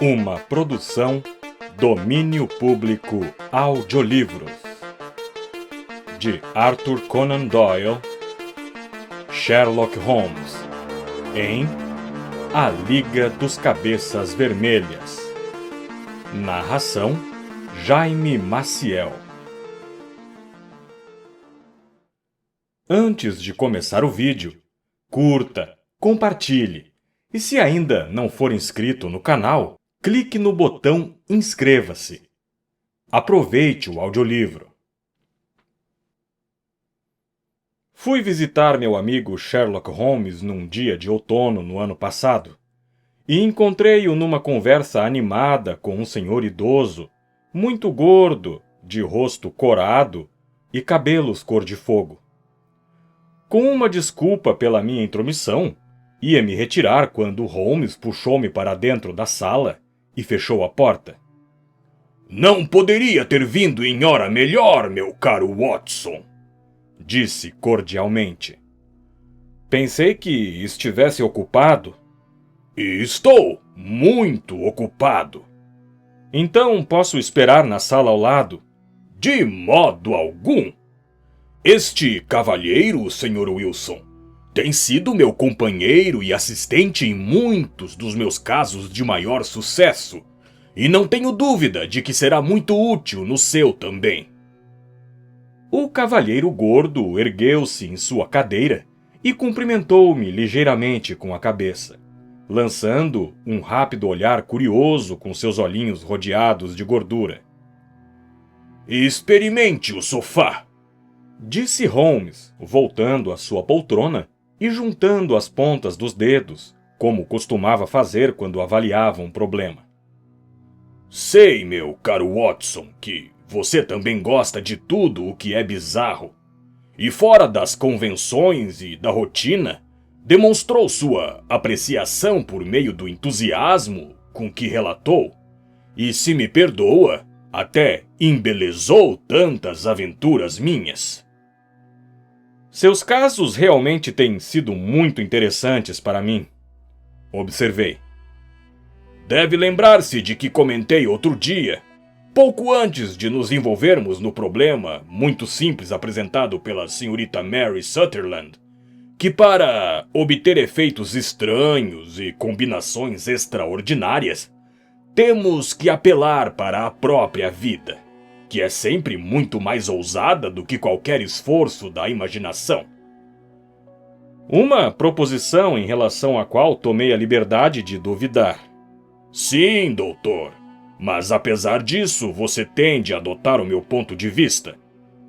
Uma produção Domínio Público Audiolivros de Arthur Conan Doyle, Sherlock Holmes, em A Liga dos Cabeças Vermelhas. Narração Jaime Maciel. Antes de começar o vídeo, curta, compartilhe e se ainda não for inscrito no canal, clique no botão Inscreva-se. Aproveite o audiolivro. Fui visitar meu amigo Sherlock Holmes num dia de outono no ano passado e encontrei-o numa conversa animada com um senhor idoso, muito gordo, de rosto corado e cabelos cor de fogo. Com uma desculpa pela minha intromissão, ia me retirar quando Holmes puxou-me para dentro da sala e fechou a porta. Não poderia ter vindo em hora melhor, meu caro Watson, disse cordialmente. Pensei que estivesse ocupado. E estou muito ocupado. Então posso esperar na sala ao lado? De modo algum. Este cavalheiro, Sr. Wilson, tem sido meu companheiro e assistente em muitos dos meus casos de maior sucesso, e não tenho dúvida de que será muito útil no seu também. O cavalheiro gordo ergueu-se em sua cadeira e cumprimentou-me ligeiramente com a cabeça, lançando um rápido olhar curioso com seus olhinhos rodeados de gordura. Experimente o sofá, disse Holmes, voltando à sua poltrona e juntando as pontas dos dedos, como costumava fazer quando avaliava um problema. Sei, meu caro Watson, que você também gosta de tudo o que é bizarro, e fora das convenções e da rotina, demonstrou sua apreciação por meio do entusiasmo com que relatou, e, se me perdoa, até embelezou tantas aventuras minhas. Seus casos realmente têm sido muito interessantes para mim, observei. Deve lembrar-se de que comentei outro dia, pouco antes de nos envolvermos no problema muito simples apresentado pela senhorita Mary Sutherland, que para obter efeitos estranhos e combinações extraordinárias, temos que apelar para a própria vida, que é sempre muito mais ousada do que qualquer esforço da imaginação. Uma proposição em relação à qual tomei a liberdade de duvidar. Sim, doutor, mas apesar disso você tende a adotar o meu ponto de vista.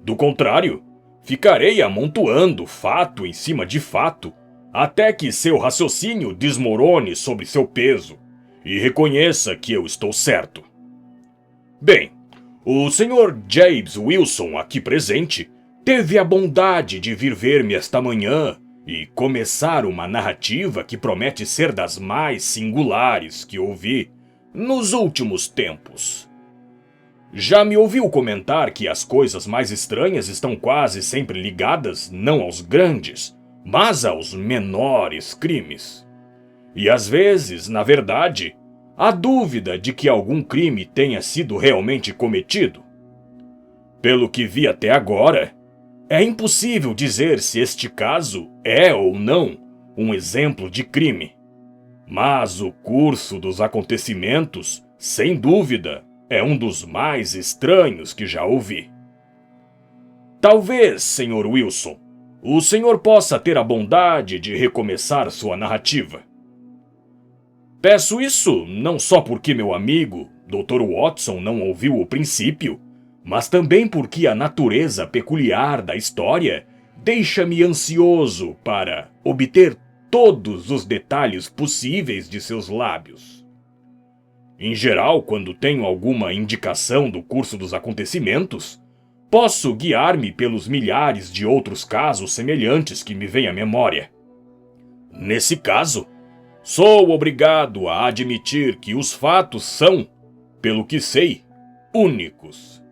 Do contrário, ficarei amontoando fato em cima de fato, até que seu raciocínio desmorone sobre seu peso e reconheça que eu estou certo. Bem, o Sr. James Wilson, aqui presente, teve a bondade de vir ver-me esta manhã e começar uma narrativa que promete ser das mais singulares que ouvi nos últimos tempos. Já me ouviu comentar que as coisas mais estranhas estão quase sempre ligadas não aos grandes, mas aos menores crimes. E às vezes, na verdade, há dúvida de que algum crime tenha sido realmente cometido. Pelo que vi até agora, é impossível dizer se este caso é ou não um exemplo de crime. Mas o curso dos acontecimentos, sem dúvida, é um dos mais estranhos que já ouvi. Talvez, Sr. Wilson, o senhor possa ter a bondade de recomeçar sua narrativa. Peço isso não só porque meu amigo, Dr. Watson, não ouviu o princípio, mas também porque a natureza peculiar da história deixa-me ansioso para obter todos os detalhes possíveis de seus lábios. Em geral, quando tenho alguma indicação do curso dos acontecimentos, posso guiar-me pelos milhares de outros casos semelhantes que me vêm à memória. Nesse caso, sou obrigado a admitir que os fatos são, pelo que sei, únicos.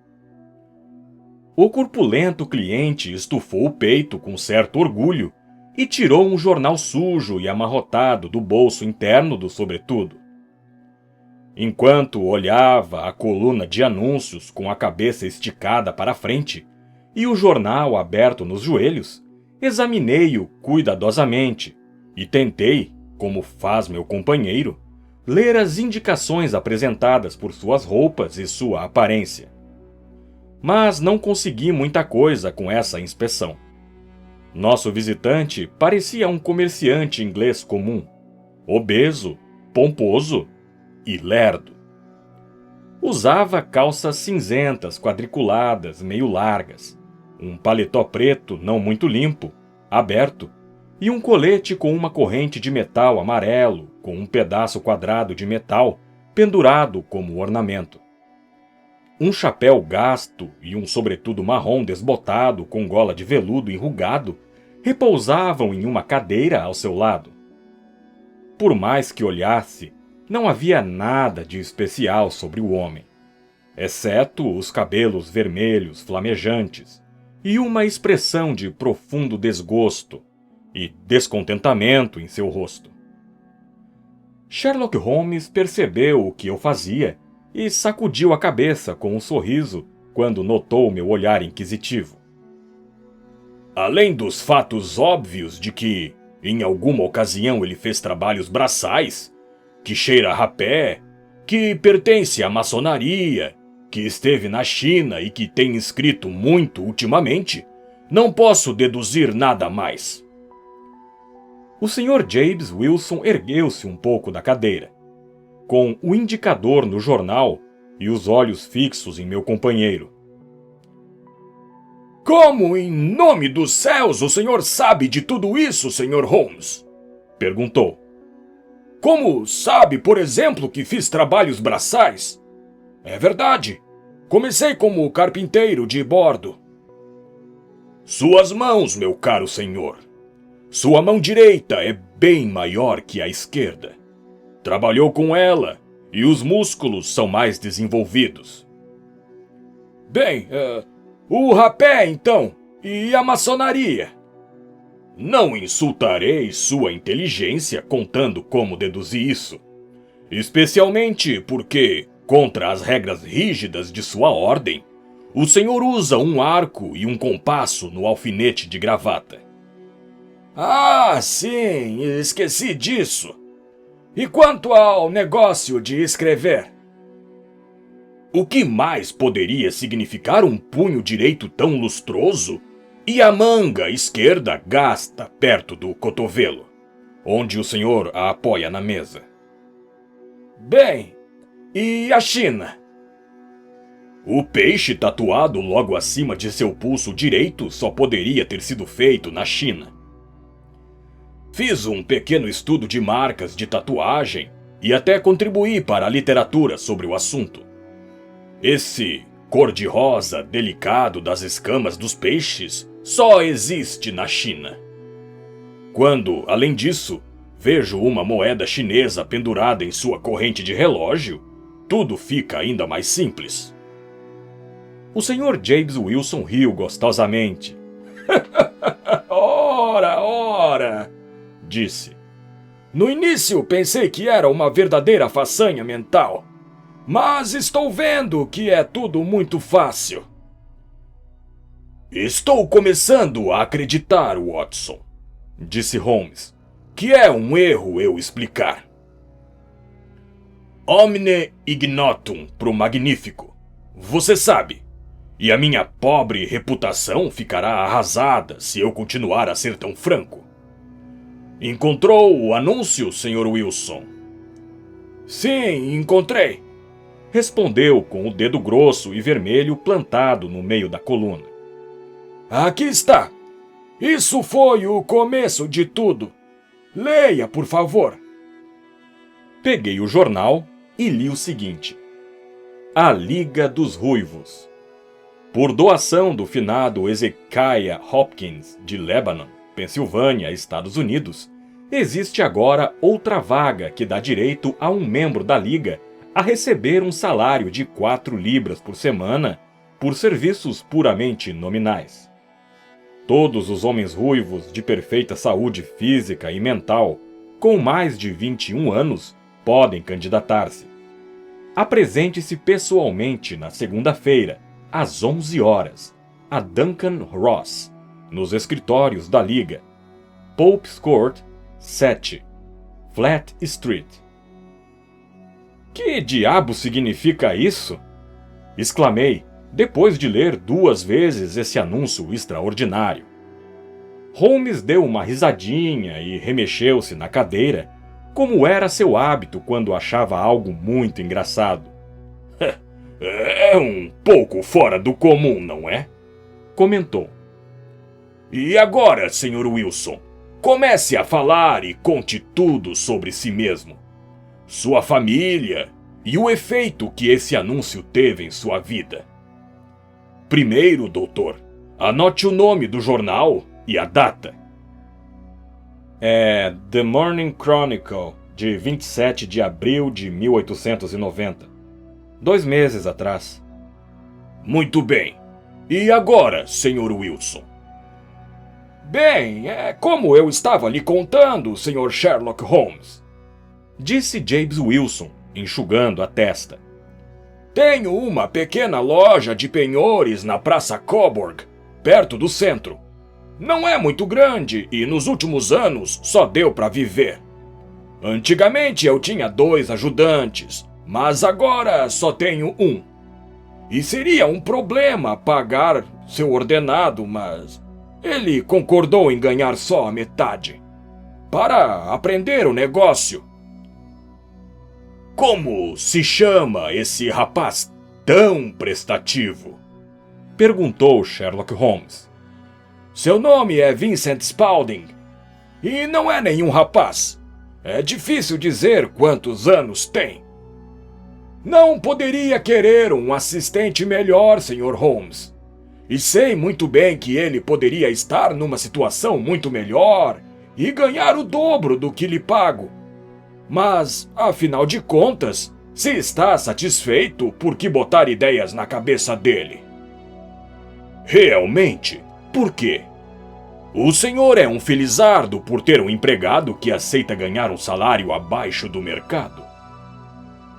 O corpulento cliente estufou o peito com certo orgulho e tirou um jornal sujo e amarrotado do bolso interno do sobretudo. Enquanto olhava a coluna de anúncios com a cabeça esticada para a frente e o jornal aberto nos joelhos, examinei-o cuidadosamente e tentei, como faz meu companheiro, ler as indicações apresentadas por suas roupas e sua aparência. Mas não consegui muita coisa com essa inspeção. Nosso visitante parecia um comerciante inglês comum, obeso, pomposo e lerdo. Usava calças cinzentas quadriculadas meio largas, um paletó preto não muito limpo, aberto, e um colete com uma corrente de metal amarelo com um pedaço quadrado de metal pendurado como ornamento. Um chapéu gasto e um sobretudo marrom desbotado com gola de veludo enrugado repousavam em uma cadeira ao seu lado. Por mais que olhasse, não havia nada de especial sobre o homem, exceto os cabelos vermelhos flamejantes e uma expressão de profundo desgosto e descontentamento em seu rosto. Sherlock Holmes percebeu o que eu fazia e sacudiu a cabeça com um sorriso quando notou meu olhar inquisitivo. Além dos fatos óbvios de que, em alguma ocasião, ele fez trabalhos braçais, que cheira a rapé, que pertence à maçonaria, que esteve na China e que tem escrito muito ultimamente, não posso deduzir nada mais. O Sr. James Wilson ergueu-se um pouco da cadeira, com o indicador no jornal e os olhos fixos em meu companheiro. Como, em nome dos céus, o senhor sabe de tudo isso, Sr. Holmes? Perguntou. Como sabe, por exemplo, que fiz trabalhos braçais? É verdade. Comecei como carpinteiro de bordo. Suas mãos, meu caro senhor. Sua mão direita é bem maior que a esquerda. Trabalhou com ela e os músculos são mais desenvolvidos. Bem, o rapé, então, e a maçonaria? Não insultarei sua inteligência contando como deduzi isso, especialmente porque, contra as regras rígidas de sua ordem, o senhor usa um arco e um compasso no alfinete de gravata. Ah, sim, esqueci disso. E quanto ao negócio de escrever? O que mais poderia significar um punho direito tão lustroso e a manga esquerda gasta perto do cotovelo, onde o senhor a apoia na mesa? Bem, e a China? O peixe tatuado logo acima de seu pulso direito só poderia ter sido feito na China. Fiz um pequeno estudo de marcas de tatuagem e até contribuí para a literatura sobre o assunto. Esse cor-de-rosa delicado das escamas dos peixes só existe na China. Quando, além disso, vejo uma moeda chinesa pendurada em sua corrente de relógio, tudo fica ainda mais simples. O Sr. James Wilson riu gostosamente. Ora, disse. No início pensei que era uma verdadeira façanha mental, mas estou vendo que é tudo muito fácil. Estou começando a acreditar, Watson, disse Holmes, que é um erro eu explicar. Omne ignotum pro magnífico, você sabe, e a minha pobre reputação ficará arrasada se eu continuar a ser tão franco. Encontrou o anúncio, Sr. Wilson? Sim, encontrei, respondeu com o dedo grosso e vermelho plantado no meio da coluna. Aqui está. Isso foi o começo de tudo. Leia, por favor. Peguei o jornal e li o seguinte: A Liga dos Ruivos. Por doação do finado Ezekiah Hopkins, de Lebanon, Pensilvânia, Estados Unidos, existe agora outra vaga que dá direito a um membro da Liga a receber um salário de 4 libras por semana por serviços puramente nominais. Todos os homens ruivos de perfeita saúde física e mental, com mais de 21 anos, podem candidatar-se. Apresente-se pessoalmente na segunda-feira, às 11 horas, a Duncan Ross, nos escritórios da Liga, Pope's Court, 7, Flat Street. Que diabo significa isso? Exclamei, depois de ler 2 vezes esse anúncio extraordinário. Holmes deu uma risadinha e remexeu-se na cadeira, como era seu hábito quando achava algo muito engraçado. É um pouco fora do comum, não é? Comentou. E agora, Sr. Wilson, comece a falar e conte tudo sobre si mesmo. Sua família e o efeito que esse anúncio teve em sua vida. Primeiro, doutor, anote o nome do jornal e a data. É The Morning Chronicle, de 27 de abril de 1890. 2 meses atrás. Muito bem. E agora, Sr. Wilson? Bem, como eu estava lhe contando, Sr. Sherlock Holmes, disse James Wilson, enxugando a testa. Tenho uma pequena loja de penhores na Praça Coburg, perto do centro. Não é muito grande e nos últimos anos só deu para viver. Antigamente eu tinha 2 ajudantes, mas agora só tenho 1. E seria um problema pagar seu ordenado, mas ele concordou em ganhar só a metade, para aprender o negócio. Como se chama esse rapaz tão prestativo? Perguntou Sherlock Holmes. Seu nome é Vincent Spaulding. E não é nenhum rapaz. É difícil dizer quantos anos tem. Não poderia querer um assistente melhor, Sr. Holmes. E sei muito bem que ele poderia estar numa situação muito melhor e ganhar o dobro do que lhe pago. Mas, afinal de contas, se está satisfeito, por que botar ideias na cabeça dele? Realmente? Por quê? O senhor é um felizardo por ter um empregado que aceita ganhar um salário abaixo do mercado.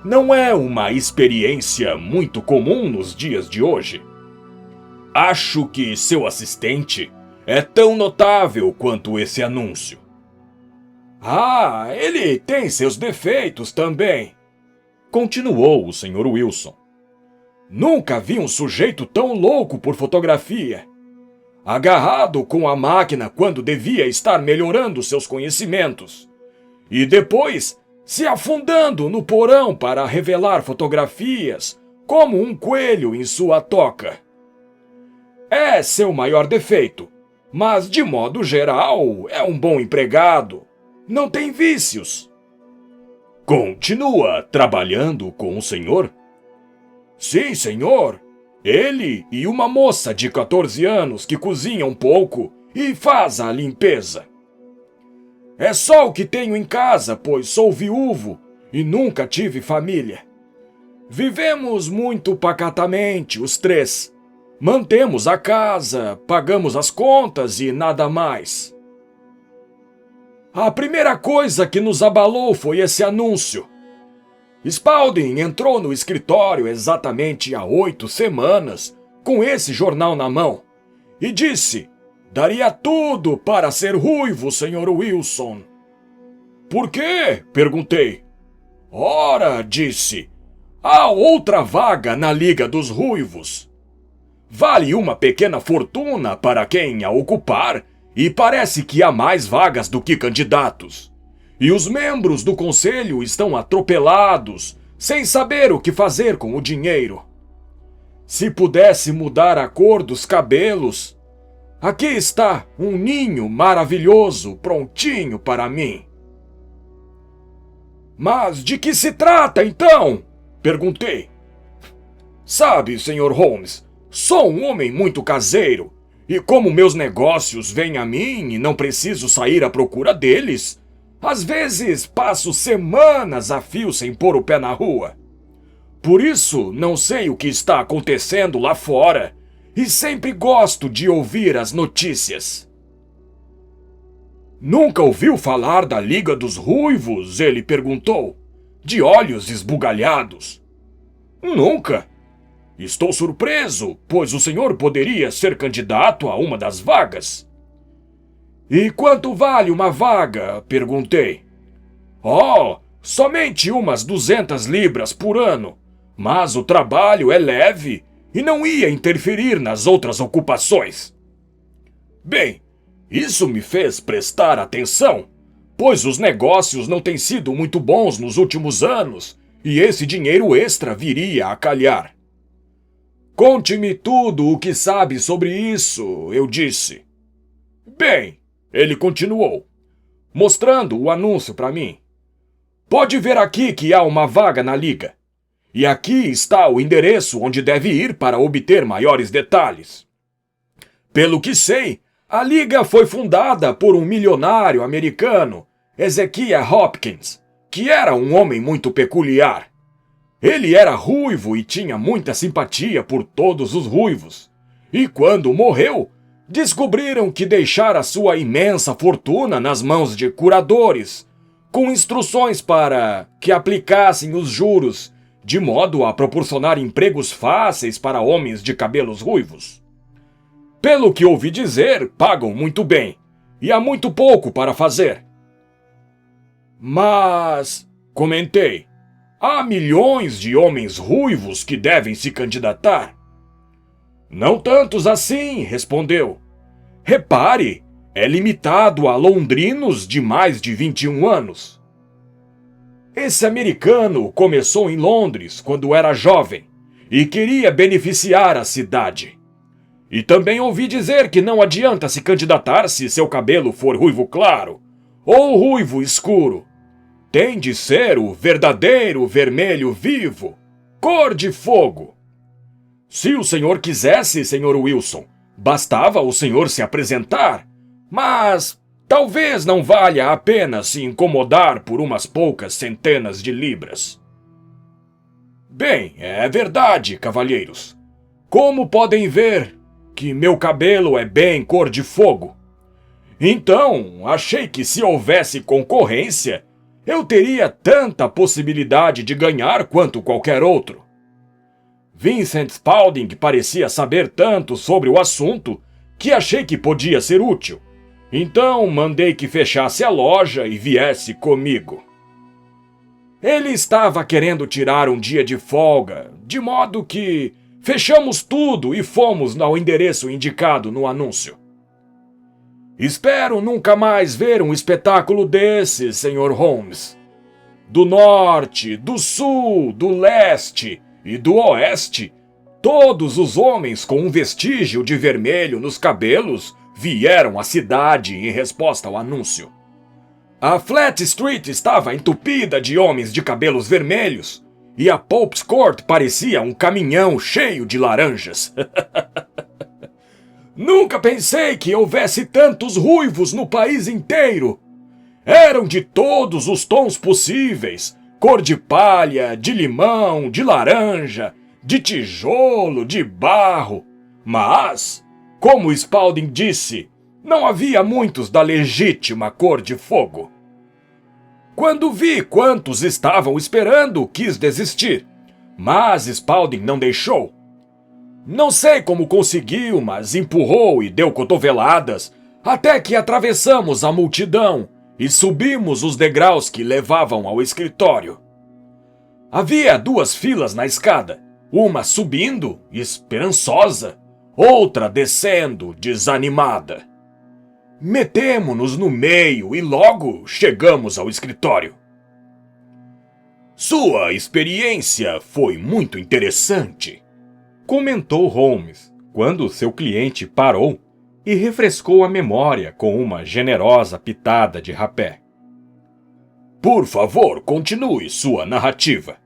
Não é uma experiência muito comum nos dias de hoje. Acho que seu assistente é tão notável quanto esse anúncio. Ah, ele tem seus defeitos também, continuou o Sr. Wilson. Nunca vi um sujeito tão louco por fotografia. Agarrado com a máquina quando devia estar melhorando seus conhecimentos. E depois se afundando no porão para revelar fotografias, como um coelho em sua toca. É seu maior defeito, mas de modo geral é um bom empregado. Não tem vícios. Continua trabalhando com o senhor? Sim, senhor. Ele e uma moça de 14 anos que cozinha um pouco e faz a limpeza. É só o que tenho em casa, pois sou viúvo e nunca tive família. Vivemos muito pacatamente, os 3. Mantemos a casa, pagamos as contas e nada mais. A primeira coisa que nos abalou foi esse anúncio. Spaulding entrou no escritório exatamente há 8 semanas, com esse jornal na mão, e disse: daria tudo para ser ruivo, Sr. Wilson. Por quê? Perguntei. Ora, disse, há outra vaga na Liga dos Ruivos. Vale uma pequena fortuna para quem a ocupar, e parece que há mais vagas do que candidatos. E os membros do conselho estão atropelados, sem saber o que fazer com o dinheiro. Se pudesse mudar a cor dos cabelos, aqui está um ninho maravilhoso prontinho para mim. Mas de que se trata, então? Perguntei. Sabe, Sr. Holmes, sou um homem muito caseiro, e como meus negócios vêm a mim e não preciso sair à procura deles, às vezes passo semanas a fio sem pôr o pé na rua. Por isso, não sei o que está acontecendo lá fora e sempre gosto de ouvir as notícias. Nunca ouviu falar da Liga dos Ruivos? Ele perguntou, de olhos esbugalhados. Nunca. Estou surpreso, pois o senhor poderia ser candidato a uma das vagas. E quanto vale uma vaga? Perguntei. Oh, somente umas 200 libras por ano, mas o trabalho é leve e não ia interferir nas outras ocupações. Bem, isso me fez prestar atenção, pois os negócios não têm sido muito bons nos últimos anos e esse dinheiro extra viria a calhar. Conte-me tudo o que sabe sobre isso, eu disse. Bem, ele continuou, mostrando o anúncio para mim. Pode ver aqui que há uma vaga na liga. E aqui está o endereço onde deve ir para obter maiores detalhes. Pelo que sei, a liga foi fundada por um milionário americano, Ezekiah Hopkins, que era um homem muito peculiar. Ele era ruivo e tinha muita simpatia por todos os ruivos. E quando morreu, descobriram que deixara sua imensa fortuna nas mãos de curadores, com instruções para que aplicassem os juros, de modo a proporcionar empregos fáceis para homens de cabelos ruivos. Pelo que ouvi dizer, pagam muito bem, e há muito pouco para fazer. Mas, comentei, há milhões de homens ruivos que devem se candidatar. Não tantos assim, respondeu. Repare, é limitado a londrinos de mais de 21 anos. Esse americano começou em Londres quando era jovem e queria beneficiar a cidade. E também ouvi dizer que não adianta se candidatar se seu cabelo for ruivo claro ou ruivo escuro. Tem de ser o verdadeiro vermelho vivo, cor de fogo. Se o senhor quisesse, senhor Wilson, bastava o senhor se apresentar, mas talvez não valha a pena se incomodar por umas poucas centenas de libras. Bem, é verdade, cavalheiros. Como podem ver que meu cabelo é bem cor de fogo. Então, achei que se houvesse concorrência, eu teria tanta possibilidade de ganhar quanto qualquer outro. Vincent Spalding parecia saber tanto sobre o assunto que achei que podia ser útil. Então mandei que fechasse a loja e viesse comigo. Ele estava querendo tirar um dia de folga, de modo que fechamos tudo e fomos ao endereço indicado no anúncio. Espero nunca mais ver um espetáculo desse, Sr. Holmes. Do norte, do sul, do leste e do oeste, todos os homens com um vestígio de vermelho nos cabelos vieram à cidade em resposta ao anúncio. A Flat Street estava entupida de homens de cabelos vermelhos e a Pope's Court parecia um caminhão cheio de laranjas. Nunca pensei que houvesse tantos ruivos no país inteiro. Eram de todos os tons possíveis, cor de palha, de limão, de laranja, de tijolo, de barro. Mas, como Spalding disse, não havia muitos da legítima cor de fogo. Quando vi quantos estavam esperando, quis desistir, mas Spalding não deixou. Não sei como conseguiu, mas empurrou e deu cotoveladas, até que atravessamos a multidão e subimos os degraus que levavam ao escritório. Havia 2 filas na escada, uma subindo, esperançosa, outra descendo, desanimada. Metemo-nos no meio e logo chegamos ao escritório. Sua experiência foi muito interessante, comentou Holmes, quando seu cliente parou e refrescou a memória com uma generosa pitada de rapé. Por favor, continue sua narrativa.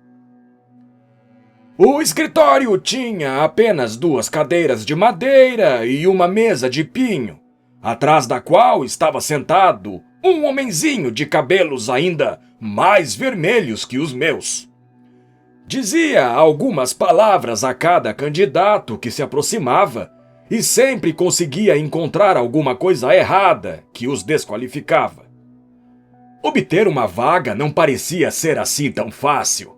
O escritório tinha apenas 2 cadeiras de madeira e uma mesa de pinho, atrás da qual estava sentado um homenzinho de cabelos ainda mais vermelhos que os meus. Dizia algumas palavras a cada candidato que se aproximava e sempre conseguia encontrar alguma coisa errada que os desqualificava. Obter uma vaga não parecia ser assim tão fácil.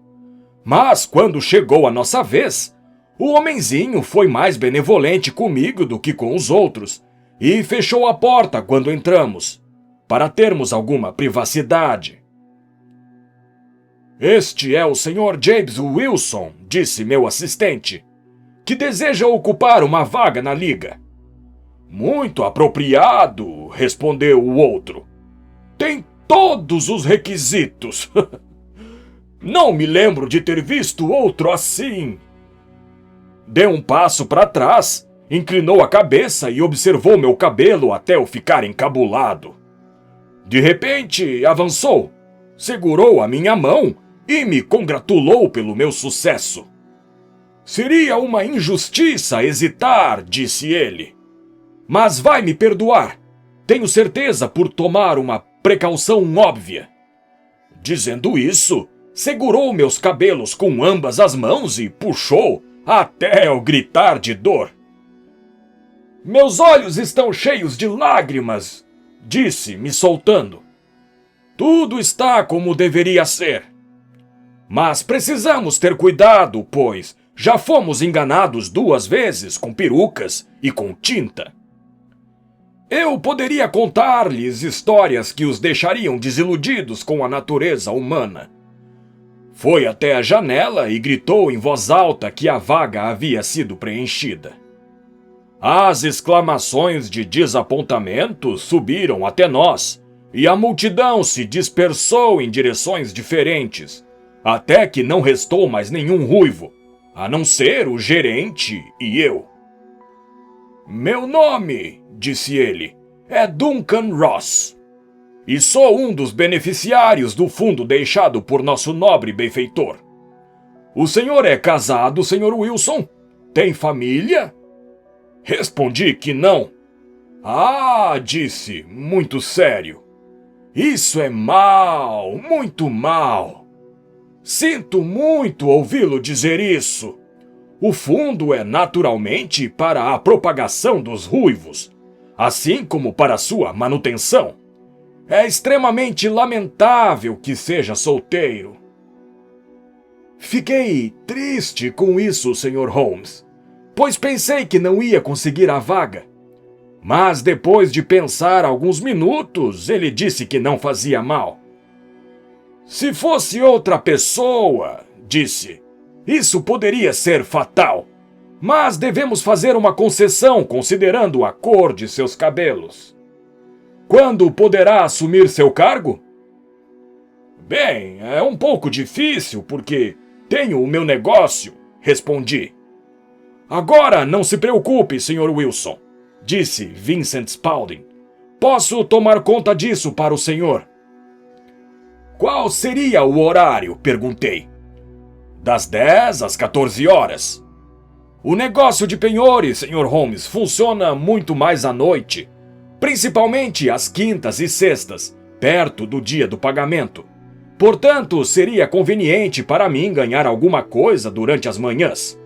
Mas quando chegou a nossa vez, o homenzinho foi mais benevolente comigo do que com os outros e fechou a porta quando entramos, para termos alguma privacidade. Este é o Sr. James Wilson, disse meu assistente, que deseja ocupar uma vaga na liga. Muito apropriado, respondeu o outro. Tem todos os requisitos. Não me lembro de ter visto outro assim. Deu um passo para trás, inclinou a cabeça e observou meu cabelo até eu ficar encabulado. De repente, avançou, segurou a minha mão e me congratulou pelo meu sucesso. Seria uma injustiça hesitar, disse ele. Mas vai me perdoar. Tenho certeza por tomar uma precaução óbvia. Dizendo isso, segurou meus cabelos com ambas as mãos e puxou até eu gritar de dor. Meus olhos estão cheios de lágrimas, disse, me soltando. Tudo está como deveria ser. Mas precisamos ter cuidado, pois já fomos enganados 2 vezes com perucas e com tinta. Eu poderia contar-lhes histórias que os deixariam desiludidos com a natureza humana. Foi até a janela e gritou em voz alta que a vaga havia sido preenchida. As exclamações de desapontamento subiram até nós, e a multidão se dispersou em direções diferentes, até que não restou mais nenhum ruivo, a não ser o gerente e eu. Meu nome, disse ele, é Duncan Ross, e sou um dos beneficiários do fundo deixado por nosso nobre benfeitor. O senhor é casado, Sr. Wilson? Tem família? Respondi que não. Ah, disse, muito sério. Isso é mal, muito mal. Sinto muito ouvi-lo dizer isso. O fundo é naturalmente para a propagação dos ruivos, assim como para sua manutenção. É extremamente lamentável que seja solteiro. Fiquei triste com isso, Sr. Holmes, pois pensei que não ia conseguir a vaga. Mas depois de pensar alguns minutos, ele disse que não fazia mal. Se fosse outra pessoa, disse, isso poderia ser fatal. Mas devemos fazer uma concessão considerando a cor de seus cabelos. Quando poderá assumir seu cargo? Bem, é um pouco difícil porque tenho o meu negócio, respondi. Agora não se preocupe, Sr. Wilson, disse Vincent Spaulding. Posso tomar conta disso para o senhor. Qual seria o horário? Perguntei. Das 10 às 14 horas. O negócio de penhores, Sr. Holmes, funciona muito mais à noite, principalmente às quintas e sextas, perto do dia do pagamento. Portanto, seria conveniente para mim ganhar alguma coisa durante as manhãs.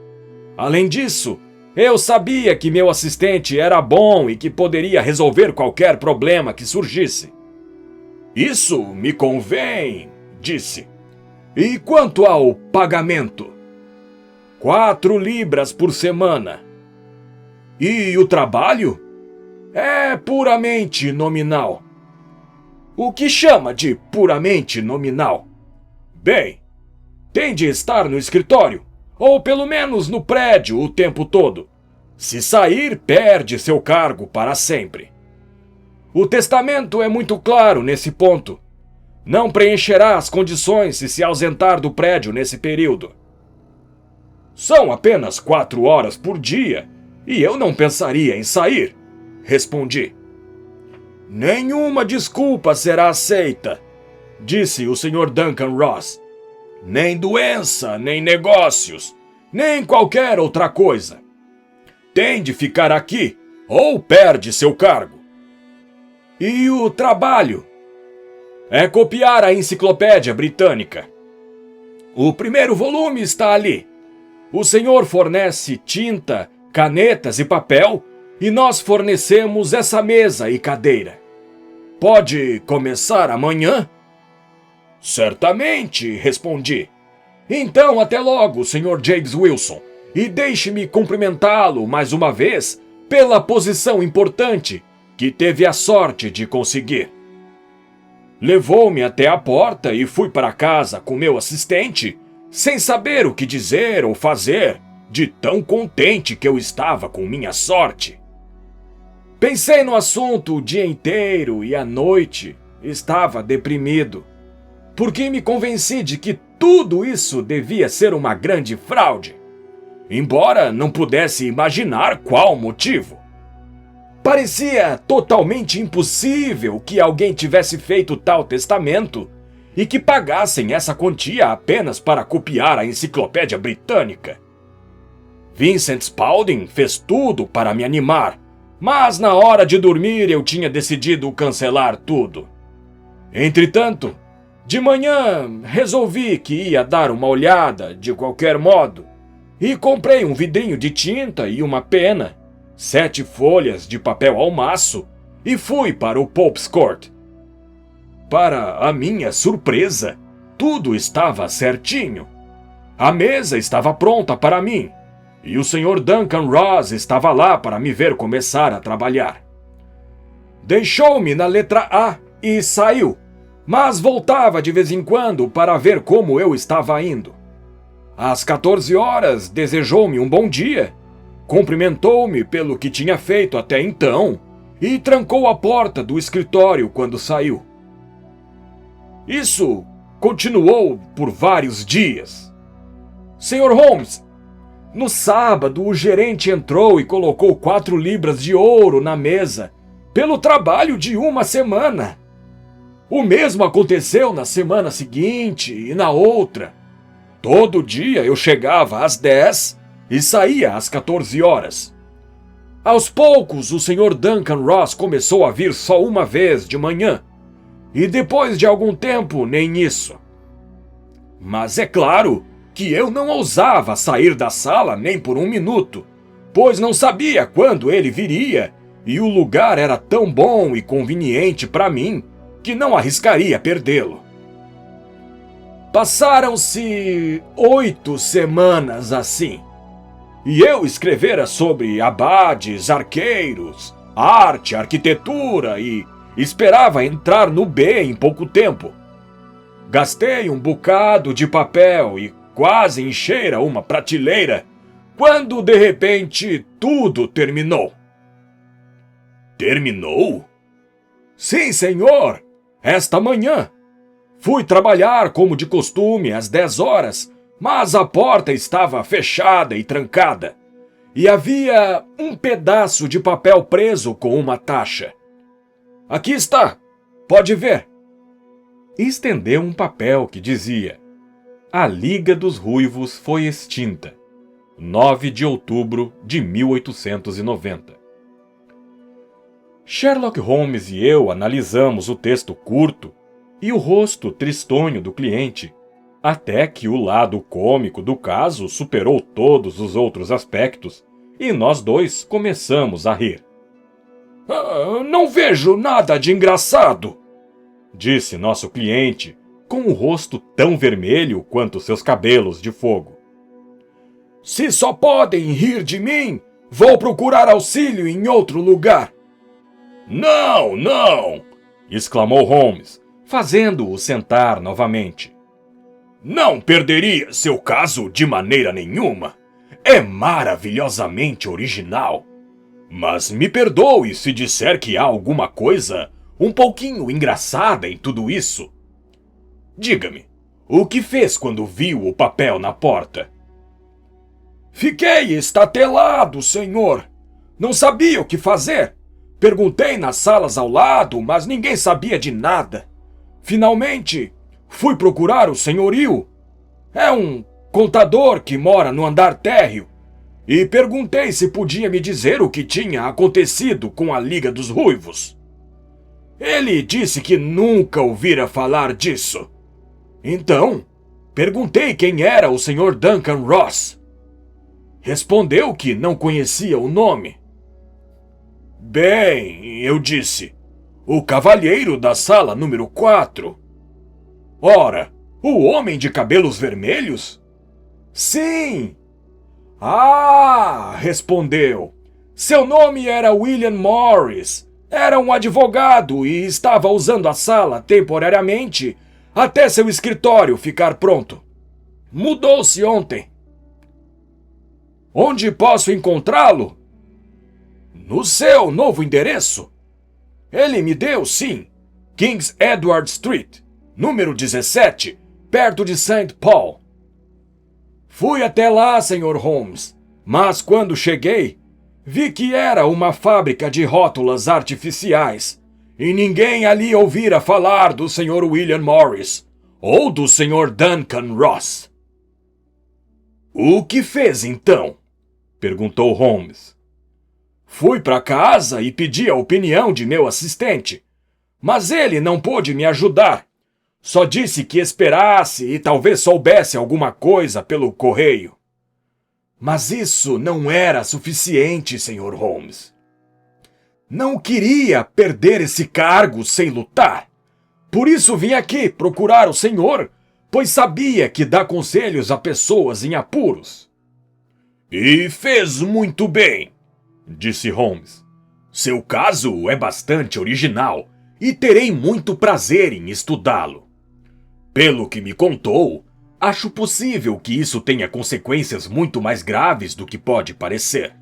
Além disso, eu sabia que meu assistente era bom e que poderia resolver qualquer problema que surgisse. Isso me convém, disse. E quanto ao pagamento? 4 libras por semana. E o trabalho? É puramente nominal. O que chama de puramente nominal? Bem, tem de estar no escritório, ou pelo menos no prédio o tempo todo. Se sair, perde seu cargo para sempre. O testamento é muito claro nesse ponto. Não preencherá as condições se se ausentar do prédio nesse período. São apenas 4 horas por dia e eu não pensaria em sair, respondi. Nenhuma desculpa será aceita, disse o Sr. Duncan Ross. Nem doença, nem negócios, nem qualquer outra coisa. Tem de ficar aqui ou perde seu cargo. E o trabalho? É copiar a Enciclopédia Britânica. O primeiro volume está ali. O senhor fornece tinta, canetas e papel, e nós fornecemos essa mesa e cadeira. Pode começar amanhã? Certamente, respondi. Então, até logo, Sr. James Wilson, e deixe-me cumprimentá-lo mais uma vez pela posição importante que teve a sorte de conseguir. Levou-me até a porta e fui para casa com meu assistente, sem saber o que dizer ou fazer, de tão contente que eu estava com minha sorte. Pensei no assunto o dia inteiro e à noite estava deprimido, porque me convenci de que tudo isso devia ser uma grande fraude, embora não pudesse imaginar qual motivo. Parecia totalmente impossível que alguém tivesse feito tal testamento e que pagassem essa quantia apenas para copiar a enciclopédia britânica. Vincent Spalding fez tudo para me animar, mas na hora de dormir eu tinha decidido cancelar tudo. Entretanto, de manhã resolvi que ia dar uma olhada de qualquer modo e comprei um vidrinho de tinta e uma pena, 7 folhas de papel ao maço e fui para o Pope's Court. Para a minha surpresa, tudo estava certinho. A mesa estava pronta para mim e o Sr. Duncan Ross estava lá para me ver começar a trabalhar. Deixou-me na letra A e saiu, mas voltava de vez em quando para ver como eu estava indo. Às 14 horas, desejou-me um bom dia, cumprimentou-me pelo que tinha feito até então e trancou a porta do escritório quando saiu. Isso continuou por vários dias. Sr. Holmes, no sábado o gerente entrou e colocou 4 libras de ouro na mesa pelo trabalho de uma semana. O mesmo aconteceu na semana seguinte e na outra. Todo dia eu chegava às 10 e saía às 14 horas. Aos poucos, o Sr. Duncan Ross começou a vir só uma vez de manhã, e depois de algum tempo, nem isso. Mas é claro que eu não ousava sair da sala nem por um minuto, pois não sabia quando ele viria, e o lugar era tão bom e conveniente para mim que não arriscaria perdê-lo. Passaram-se 8 semanas assim. E eu escrevera sobre abades, arqueiros, arte, arquitetura e esperava entrar no B em pouco tempo. Gastei um bocado de papel e quase encheira uma prateleira, quando de repente tudo terminou. Terminou? Sim, senhor! Esta manhã. Fui trabalhar como de costume às 10 horas, mas a porta estava fechada e trancada, e havia um pedaço de papel preso com uma taxa. Aqui está, pode ver. Estendeu um papel que dizia: A Liga dos Ruivos foi extinta. 9 de outubro de 1890. Sherlock Holmes e eu analisamos o texto curto e o rosto tristonho do cliente, até que o lado cômico do caso superou todos os outros aspectos e nós dois começamos a rir. Não vejo nada de engraçado, disse nosso cliente, com o rosto tão vermelho quanto seus cabelos de fogo. Se só podem rir de mim, vou procurar auxílio em outro lugar. Não, não! Exclamou Holmes, fazendo-o sentar novamente. Não perderia seu caso de maneira nenhuma. É maravilhosamente original. Mas me perdoe se disser que há alguma coisa um pouquinho engraçada em tudo isso. Diga-me, o que fez quando viu o papel na porta? Fiquei estatelado, senhor. Não sabia o que fazer. Perguntei nas salas ao lado, mas ninguém sabia de nada. Finalmente, fui procurar o senhorio. É um contador que mora no andar térreo. E perguntei se podia me dizer o que tinha acontecido com a Liga dos Ruivos. Ele disse que nunca ouvira falar disso. Então, perguntei quem era o Sr. Duncan Ross. Respondeu que não conhecia o nome. Bem, eu disse, o cavalheiro da sala número 4. Ora, o homem de cabelos vermelhos? Sim! Ah, respondeu. Seu nome era William Morris. Era um advogado e estava usando a sala temporariamente até seu escritório ficar pronto. Mudou-se ontem. Onde posso encontrá-lo? No seu novo endereço. Ele me deu, sim. Kings Edward Street, número 17, perto de St. Paul. Fui até lá, Sr. Holmes, mas quando cheguei, vi que era uma fábrica de rótulas artificiais e ninguém ali ouvira falar do Sr. William Morris ou do Sr. Duncan Ross. O que fez então? Perguntou Holmes. Fui para casa e pedi a opinião de meu assistente, mas ele não pôde me ajudar. Só disse que esperasse e talvez soubesse alguma coisa pelo correio. Mas isso não era suficiente, Sr. Holmes. Não queria perder esse cargo sem lutar. Por isso vim aqui procurar o senhor, pois sabia que dá conselhos a pessoas em apuros. E fez muito bem, disse Holmes. Seu caso é bastante original e terei muito prazer em estudá-lo. Pelo que me contou, acho possível que isso tenha consequências muito mais graves do que pode parecer.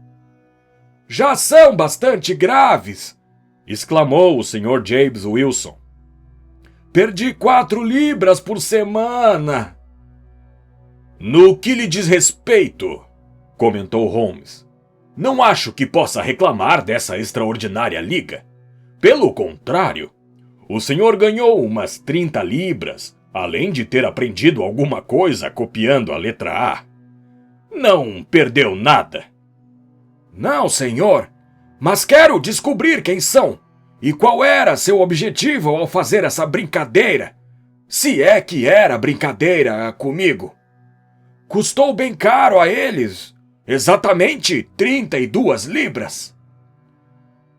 Já são bastante graves, exclamou o Sr. James Wilson. Perdi 4 libras por semana. No que lhe diz respeito, comentou Holmes, não acho que possa reclamar dessa extraordinária liga. Pelo contrário, o senhor ganhou umas 30 libras, além de ter aprendido alguma coisa copiando a letra A. Não perdeu nada. Não, senhor, mas quero descobrir quem são e qual era seu objetivo ao fazer essa brincadeira, se é que era brincadeira comigo. Custou bem caro a eles, exatamente 32 libras.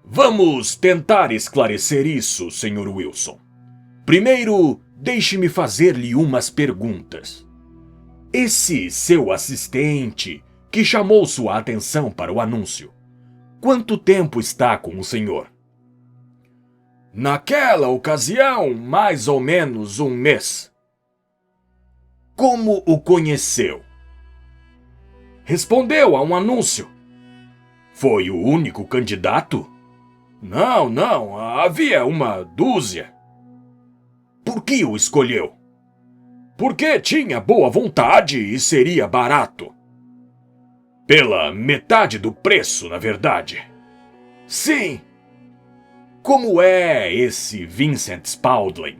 Vamos tentar esclarecer isso, Sr. Wilson. Primeiro, deixe-me fazer-lhe umas perguntas. Esse seu assistente, que chamou sua atenção para o anúncio, quanto tempo está com o senhor? Naquela ocasião, mais ou menos 1 mês. Como o conheceu? Respondeu a um anúncio. Foi o único candidato? Não, havia uma dúzia. Por que o escolheu? Porque tinha boa vontade e seria barato. Pela metade do preço, na verdade. Sim. Como é esse Vincent Spaulding?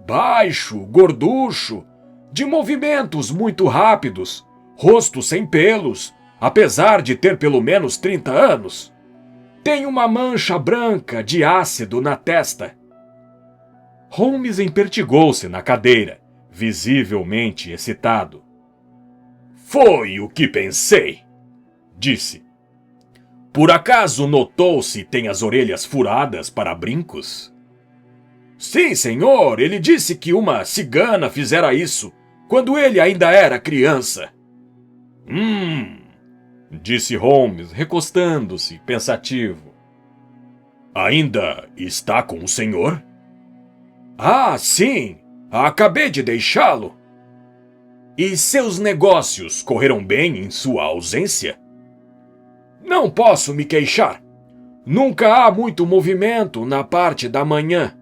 Baixo, gorducho, de movimentos muito rápidos, rosto sem pelos, apesar de ter pelo menos 30 anos. Tem uma mancha branca de ácido na testa. Holmes empertigou-se na cadeira, visivelmente excitado. Foi o que pensei, disse. Por acaso notou se tem as orelhas furadas para brincos? Sim, senhor, ele disse que uma cigana fizera isso, quando ele ainda era criança. Disse Holmes, recostando-se, pensativo. Ainda está com o senhor? Ah, sim, acabei de deixá-lo. E seus negócios correram bem em sua ausência? Não posso me queixar. Nunca há muito movimento na parte da manhã.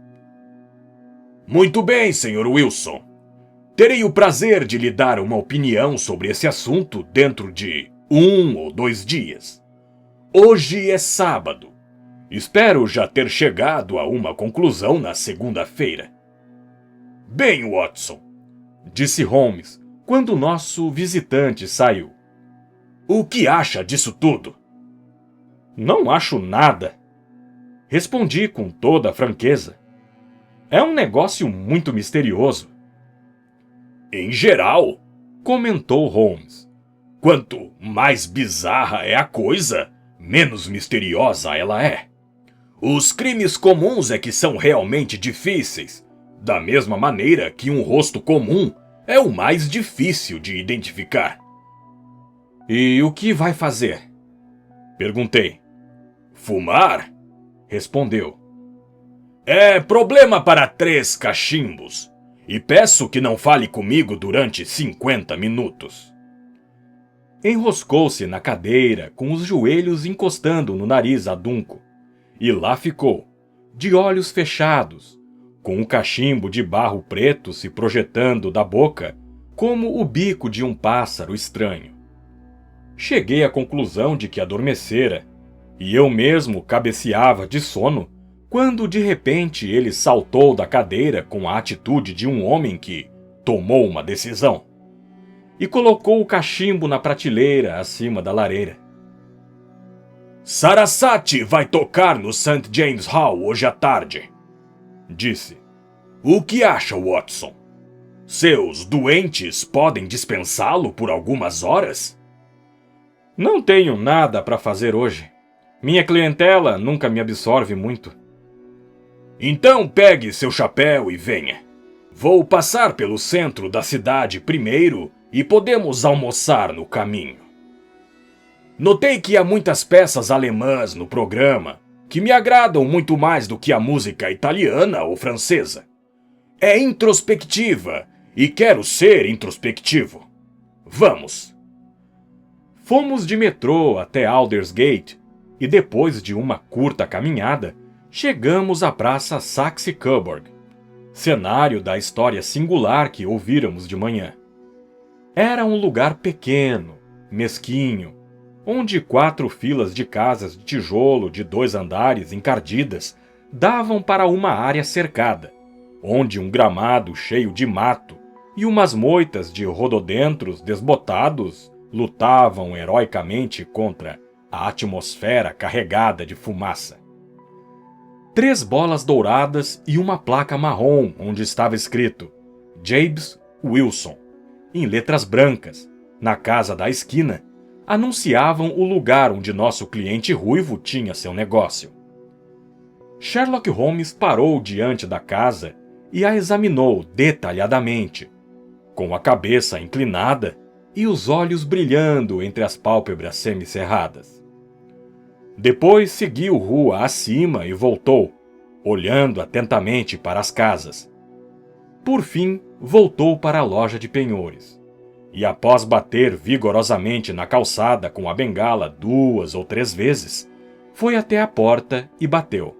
Muito bem, Sr. Wilson. Terei o prazer de lhe dar uma opinião sobre esse assunto dentro de 1 ou 2 dias. Hoje é sábado. Espero já ter chegado a uma conclusão na segunda-feira. Bem, Watson, disse Holmes, quando nosso visitante saiu. O que acha disso tudo? Não acho nada. Respondi com toda a franqueza. É um negócio muito misterioso. Em geral, comentou Holmes, quanto mais bizarra é a coisa, menos misteriosa ela é. Os crimes comuns é que são realmente difíceis, da mesma maneira que um rosto comum É o mais difícil de identificar. E o que vai fazer? Perguntei. Fumar? Respondeu. É problema para 3 cachimbos. E peço que não fale comigo durante 50 minutos. Enroscou-se na cadeira, com os joelhos encostando no nariz adunco. E lá ficou, de olhos fechados, com um cachimbo de barro preto se projetando da boca, como o bico de um pássaro estranho. Cheguei à conclusão de que adormecera, e eu mesmo cabeceava de sono, quando de repente ele saltou da cadeira com a atitude de um homem que tomou uma decisão, e colocou o cachimbo na prateleira acima da lareira. Sarasate vai tocar no St. James Hall hoje à tarde, disse. O que acha, Watson? Seus doentes podem dispensá-lo por algumas horas? Não tenho nada para fazer hoje. Minha clientela nunca me absorve muito. Então pegue seu chapéu e venha. Vou passar pelo centro da cidade primeiro e podemos almoçar no caminho. Notei que há muitas peças alemãs no programa que me agradam muito mais do que a música italiana ou francesa. É introspectiva e quero ser introspectivo. Vamos. Fomos de metrô até Aldersgate e depois de uma curta caminhada, chegamos à Praça Saxe-Coburg, cenário da história singular que ouvíramos de manhã. Era um lugar pequeno, mesquinho, onde 4 filas de casas de tijolo de 2 andares encardidas davam para uma área cercada, onde um gramado cheio de mato e umas moitas de rododendros desbotados lutavam heroicamente contra a atmosfera carregada de fumaça. 3 bolas douradas e uma placa marrom onde estava escrito James Wilson, em letras brancas, na casa da esquina, anunciavam o lugar onde nosso cliente ruivo tinha seu negócio. Sherlock Holmes parou diante da casa e a examinou detalhadamente, com a cabeça inclinada e os olhos brilhando entre as pálpebras semicerradas. Depois seguiu rua acima e voltou, olhando atentamente para as casas. Por fim, voltou para a loja de penhores. E após bater vigorosamente na calçada com a bengala 2 ou 3 vezes, foi até a porta e bateu.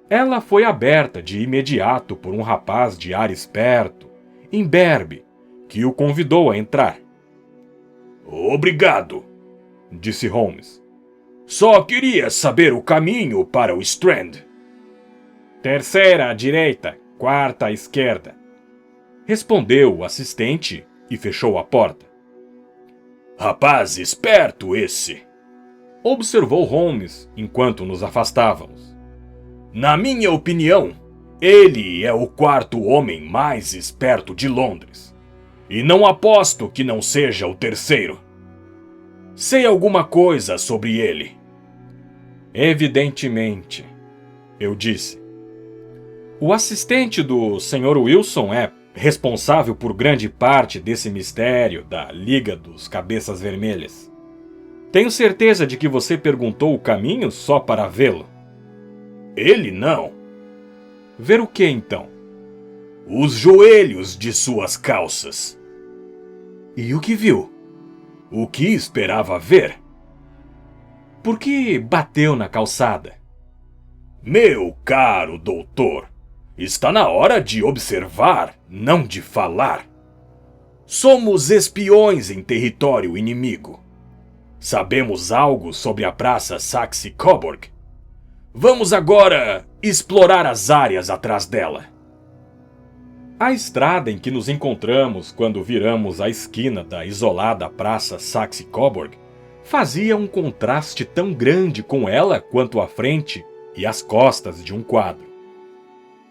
Ela foi aberta de imediato por um rapaz de ar esperto, imberbe, que o convidou a entrar. Obrigado, disse Holmes. Só queria saber o caminho para o Strand. 3ª à direita, 4ª à esquerda, respondeu o assistente e fechou a porta. Rapaz esperto esse, observou Holmes enquanto nos afastávamos. Na minha opinião, ele é o 4º homem mais esperto de Londres. E não aposto que não seja o 3º. Sei alguma coisa sobre ele. Evidentemente, eu disse. O assistente do Sr. Wilson é responsável por grande parte desse mistério da Liga dos Cabeças Vermelhas. Tenho certeza de que você perguntou o caminho só para vê-lo. Ele não. Ver o que então? Os joelhos de suas calças. E o que viu? O que esperava ver? Por que bateu na calçada? Meu caro doutor, está na hora de observar, não de falar. Somos espiões em território inimigo. Sabemos algo sobre a Praça Saxe-Coburg. Vamos agora explorar as áreas atrás dela. A estrada em que nos encontramos quando viramos a esquina da isolada Praça Saxe-Coburg fazia um contraste tão grande com ela quanto a frente e as costas de um quadro.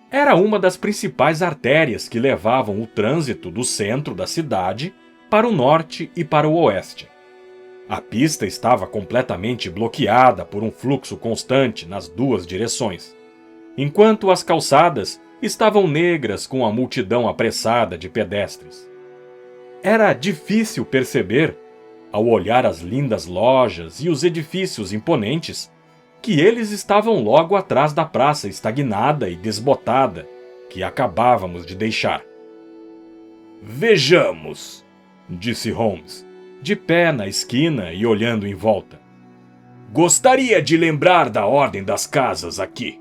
Era uma das principais artérias que levavam o trânsito do centro da cidade para o norte e para o oeste. A pista estava completamente bloqueada por um fluxo constante nas 2 direções, enquanto as calçadas estavam negras com a multidão apressada de pedestres. Era difícil perceber, ao olhar as lindas lojas e os edifícios imponentes, que eles estavam logo atrás da praça estagnada e desbotada que acabávamos de deixar. Vejamos, disse Holmes, de pé na esquina e olhando em volta. Gostaria de lembrar da ordem das casas aqui.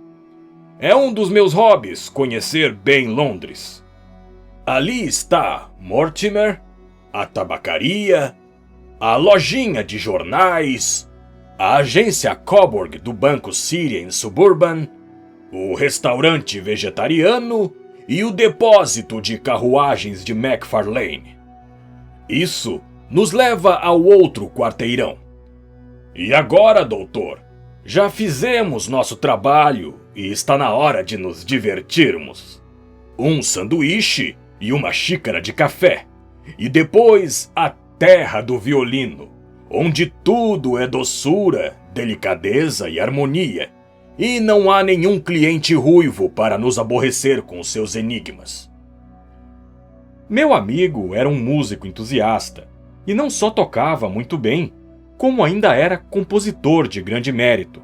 É um dos meus hobbies conhecer bem Londres. Ali está Mortimer, a tabacaria, a lojinha de jornais, a agência Coburg do Banco City Suburban, o restaurante vegetariano e o depósito de carruagens de McFarlane. Isso nos leva ao outro quarteirão. E agora, doutor, já fizemos nosso trabalho e está na hora de nos divertirmos. Um sanduíche e uma xícara de café, e depois a terra do violino, onde tudo é doçura, delicadeza e harmonia, e não há nenhum cliente ruivo para nos aborrecer com seus enigmas. Meu amigo era um músico entusiasta, e não só tocava muito bem, como ainda era compositor de grande mérito.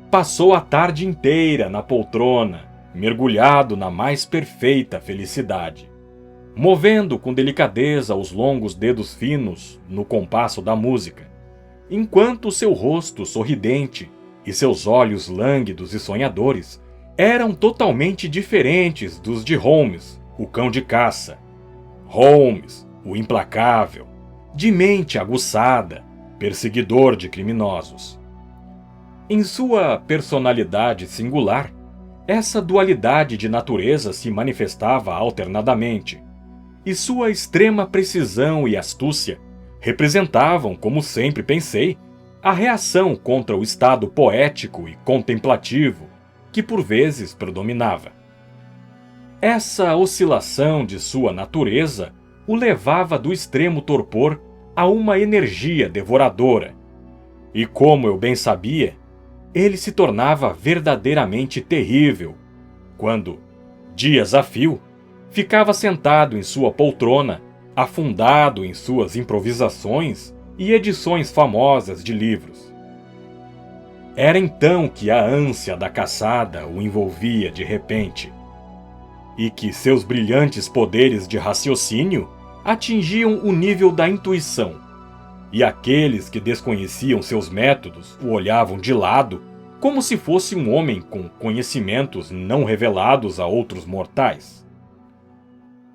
Passou a tarde inteira na poltrona, mergulhado na mais perfeita felicidade, movendo com delicadeza os longos dedos finos no compasso da música, enquanto seu rosto sorridente e seus olhos lânguidos e sonhadores eram totalmente diferentes dos de Holmes, o cão de caça. Holmes, o implacável, de mente aguçada, perseguidor de criminosos. Em sua personalidade singular, essa dualidade de natureza se manifestava alternadamente, e sua extrema precisão e astúcia representavam, como sempre pensei, a reação contra o estado poético e contemplativo que por vezes predominava. Essa oscilação de sua natureza o levava do extremo torpor a uma energia devoradora, e como eu bem sabia, ele se tornava verdadeiramente terrível quando, dias a fio, ficava sentado em sua poltrona, afundado em suas improvisações e edições famosas de livros. Era então que a ânsia da caçada o envolvia de repente, e que seus brilhantes poderes de raciocínio atingiam o nível da intuição, e aqueles que desconheciam seus métodos o olhavam de lado como se fosse um homem com conhecimentos não revelados a outros mortais.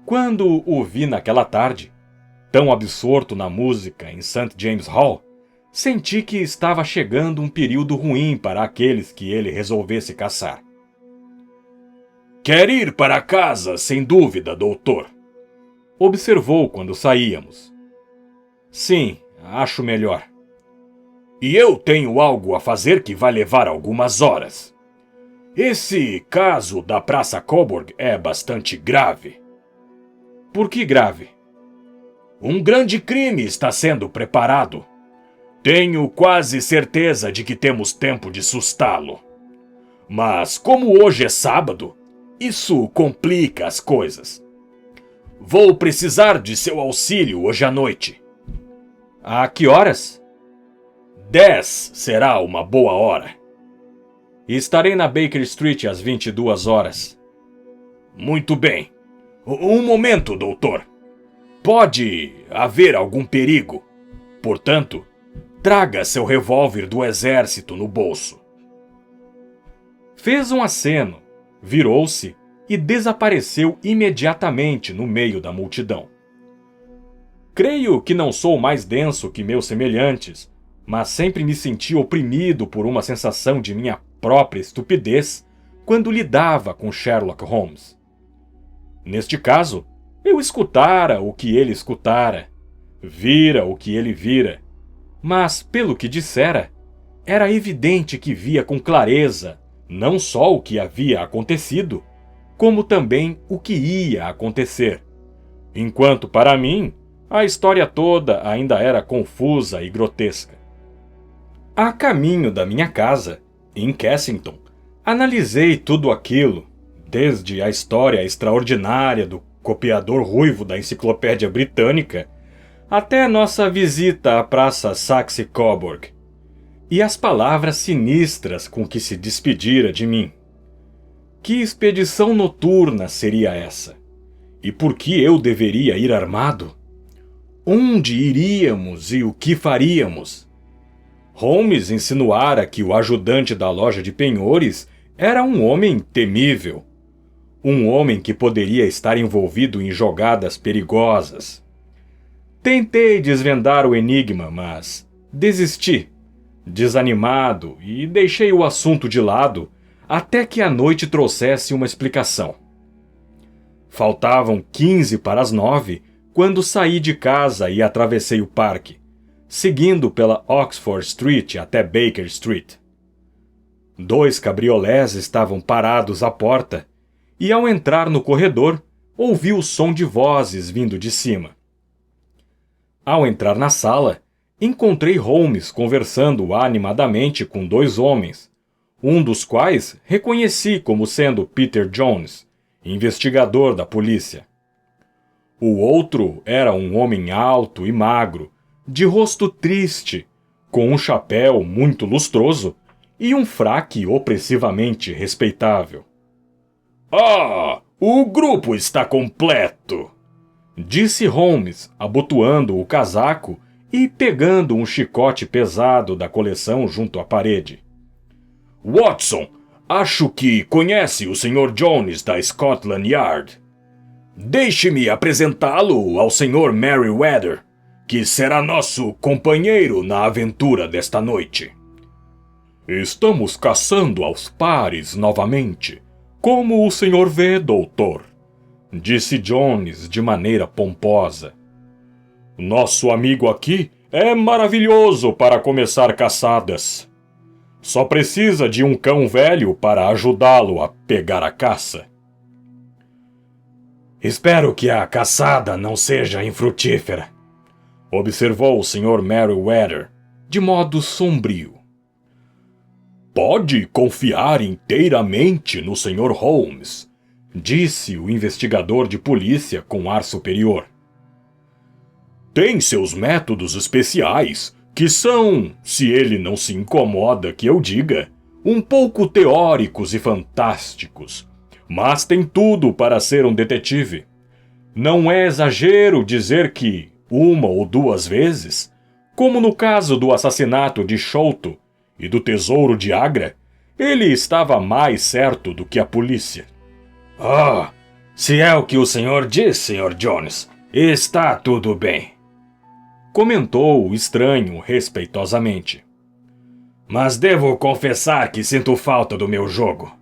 Quando o vi naquela tarde, tão absorto na música em St. James Hall, senti que estava chegando um período ruim para aqueles que ele resolvesse caçar. Quer ir para casa, sem dúvida, doutor, observou quando saíamos. Sim, acho melhor. E eu tenho algo a fazer que vai levar algumas horas. Esse caso da Praça Coburg é bastante grave. Por que grave? Um grande crime está sendo preparado. Tenho quase certeza de que temos tempo de sustá-lo. Mas como hoje é sábado, isso complica as coisas. Vou precisar de seu auxílio hoje à noite. A que horas? 10 será uma boa hora. Estarei na Baker Street às 22 horas. Muito bem. Um momento, doutor. Pode haver algum perigo. Portanto, traga seu revólver do exército no bolso. Fez um aceno, virou-se e desapareceu imediatamente no meio da multidão. Creio que não sou mais denso que meus semelhantes, mas sempre me senti oprimido por uma sensação de minha própria estupidez quando lidava com Sherlock Holmes. Neste caso, eu escutara o que ele escutara, vira o que ele vira, mas, pelo que dissera, era evidente que via com clareza não só o que havia acontecido, como também o que ia acontecer, enquanto para mim a história toda ainda era confusa e grotesca. A caminho da minha casa, em Kensington, analisei tudo aquilo, desde a história extraordinária do copiador ruivo da Enciclopédia Britânica, até nossa visita à Praça Saxe-Coburg, e as palavras sinistras com que se despedira de mim. Que expedição noturna seria essa? E por que eu deveria ir armado? Onde iríamos e o que faríamos? Holmes insinuara que o ajudante da loja de penhores era um homem temível. Um homem que poderia estar envolvido em jogadas perigosas. Tentei desvendar o enigma, mas desisti, desanimado, e deixei o assunto de lado até que a noite trouxesse uma explicação. Faltavam 15 para as 9 quando saí de casa e atravessei o parque, seguindo pela Oxford Street até Baker Street. 2 cabriolés estavam parados à porta e, ao entrar no corredor, ouvi o som de vozes vindo de cima. Ao entrar na sala, encontrei Holmes conversando animadamente com 2 homens, um dos quais reconheci como sendo Peter Jones, investigador da polícia. O outro era um homem alto e magro, de rosto triste, com um chapéu muito lustroso e um fraque opressivamente respeitável. Ah, o grupo está completo, disse Holmes, abotoando o casaco e pegando um chicote pesado da coleção junto à parede. Watson, acho que conhece o Sr. Jones da Scotland Yard. Deixe-me apresentá-lo ao Sr. Merryweather, que será nosso companheiro na aventura desta noite. Estamos caçando aos pares novamente, como o senhor vê, doutor, disse Jones de maneira pomposa. Nosso amigo aqui é maravilhoso para começar caçadas. Só precisa de um cão velho para ajudá-lo a pegar a caça. Espero que a caçada não seja infrutífera, observou o Sr. Merryweather, de modo sombrio. Pode confiar inteiramente no Sr. Holmes, disse o investigador de polícia com ar superior. Tem seus métodos especiais, que são, se ele não se incomoda que eu diga, um pouco teóricos e fantásticos, mas tem tudo para ser um detetive. Não é exagero dizer que, 1 ou 2 vezes, como no caso do assassinato de Sholto e do tesouro de Agra, ele estava mais certo do que a polícia. Ah, se é o que o senhor diz, Sr. Jones, está tudo bem, comentou o estranho respeitosamente. Mas devo confessar que sinto falta do meu jogo.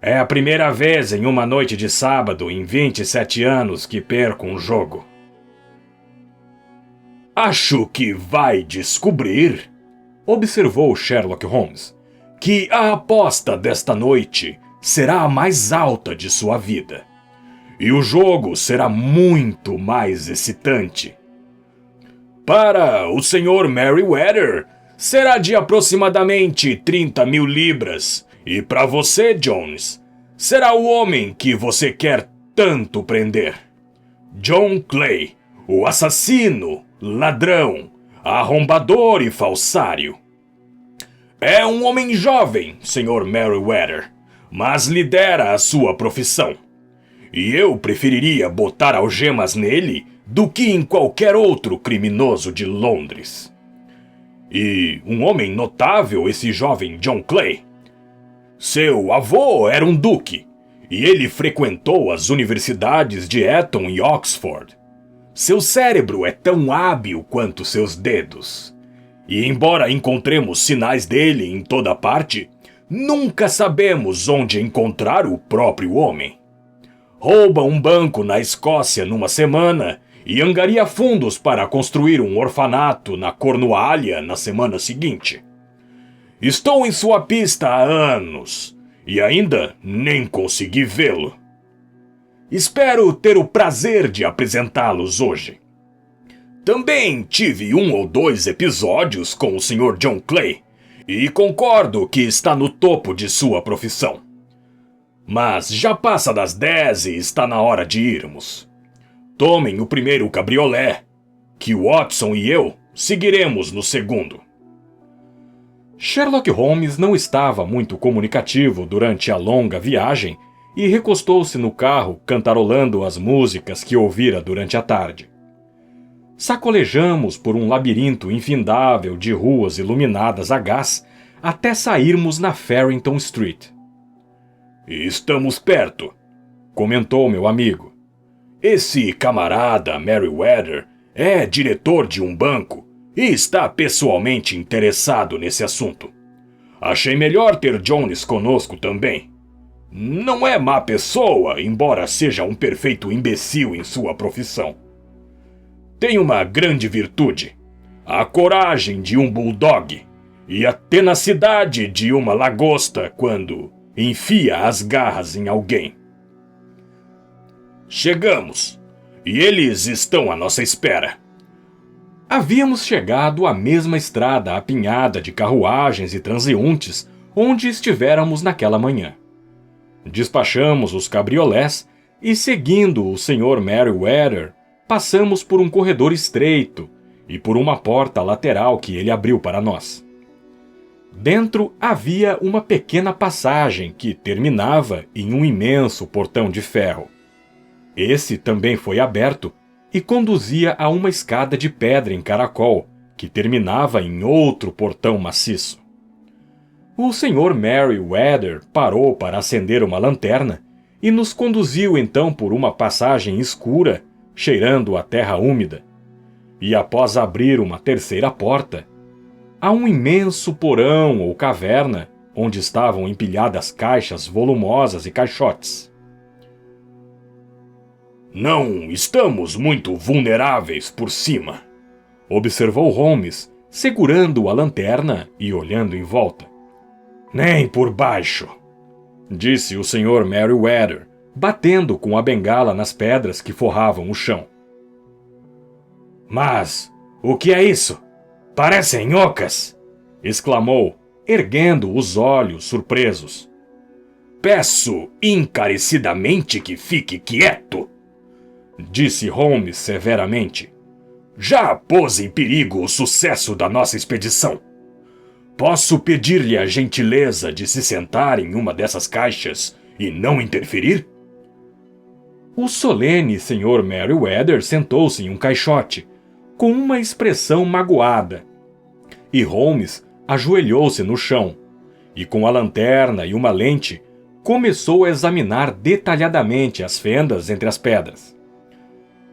É a primeira vez em uma noite de sábado em 27 anos que perco um jogo. Acho que vai descobrir, observou Sherlock Holmes, que a aposta desta noite será a mais alta de sua vida. E o jogo será muito mais excitante. Para o Sr. Merryweather, será de aproximadamente 30.000 libras. E para você, Jones, será o homem que você quer tanto prender. John Clay, o assassino, ladrão, arrombador e falsário. É um homem jovem, Sr. Merryweather, mas lidera a sua profissão. E eu preferiria botar algemas nele do que em qualquer outro criminoso de Londres. E um homem notável esse jovem John Clay. Seu avô era um duque, e ele frequentou as universidades de Eton e Oxford. Seu cérebro é tão hábil quanto seus dedos. E embora encontremos sinais dele em toda parte, nunca sabemos onde encontrar o próprio homem. Rouba um banco na Escócia numa semana e angaria fundos para construir um orfanato na Cornualha na semana seguinte. Estou em sua pista há anos e ainda nem consegui vê-lo. Espero ter o prazer de apresentá-los hoje. Também tive 1 ou 2 episódios com o Sr. John Clay e concordo que está no topo de sua profissão. Mas já passa das 10 e está na hora de irmos. Tomem o primeiro cabriolé, que Watson e eu seguiremos no segundo. Sherlock Holmes não estava muito comunicativo durante a longa viagem e recostou-se no carro cantarolando as músicas que ouvira durante a tarde. Sacolejamos por um labirinto infindável de ruas iluminadas a gás até sairmos na Farrington Street. Estamos perto, comentou meu amigo. Esse camarada Merryweather é diretor de um banco e está pessoalmente interessado nesse assunto. Achei melhor ter Jones conosco também. Não é má pessoa, embora seja um perfeito imbecil em sua profissão. Tem uma grande virtude, a coragem de um bulldog e a tenacidade de uma lagosta quando enfia as garras em alguém. Chegamos, e eles estão à nossa espera. Havíamos chegado à mesma estrada apinhada de carruagens e transeuntes onde estivéramos naquela manhã. Despachamos os cabriolés e, seguindo o Sr. Merryweather, passamos por um corredor estreito e por uma porta lateral que ele abriu para nós. Dentro havia uma pequena passagem que terminava em um imenso portão de ferro. Esse também foi aberto e conduzia a uma escada de pedra em caracol, que terminava em outro portão maciço. O Sr. Merryweather parou para acender uma lanterna e nos conduziu então por uma passagem escura, cheirando a terra úmida. E após abrir uma terceira porta, a um imenso porão ou caverna, onde estavam empilhadas caixas volumosas e caixotes. Não estamos muito vulneráveis por cima, observou Holmes, segurando a lanterna e olhando em volta. Nem por baixo, disse o Sr. Merryweather, batendo com a bengala nas pedras que forravam o chão. Mas o que é isso? Parecem ocas! Exclamou, erguendo os olhos surpresos. Peço encarecidamente que fique quieto, disse Holmes severamente. Já pôs em perigo o sucesso da nossa expedição. Posso pedir-lhe a gentileza de se sentar em uma dessas caixas e não interferir? O solene Sr. Merryweather sentou-se em um caixote, com uma expressão magoada, e Holmes ajoelhou-se no chão, e com a lanterna e uma lente, começou a examinar detalhadamente as fendas entre as pedras.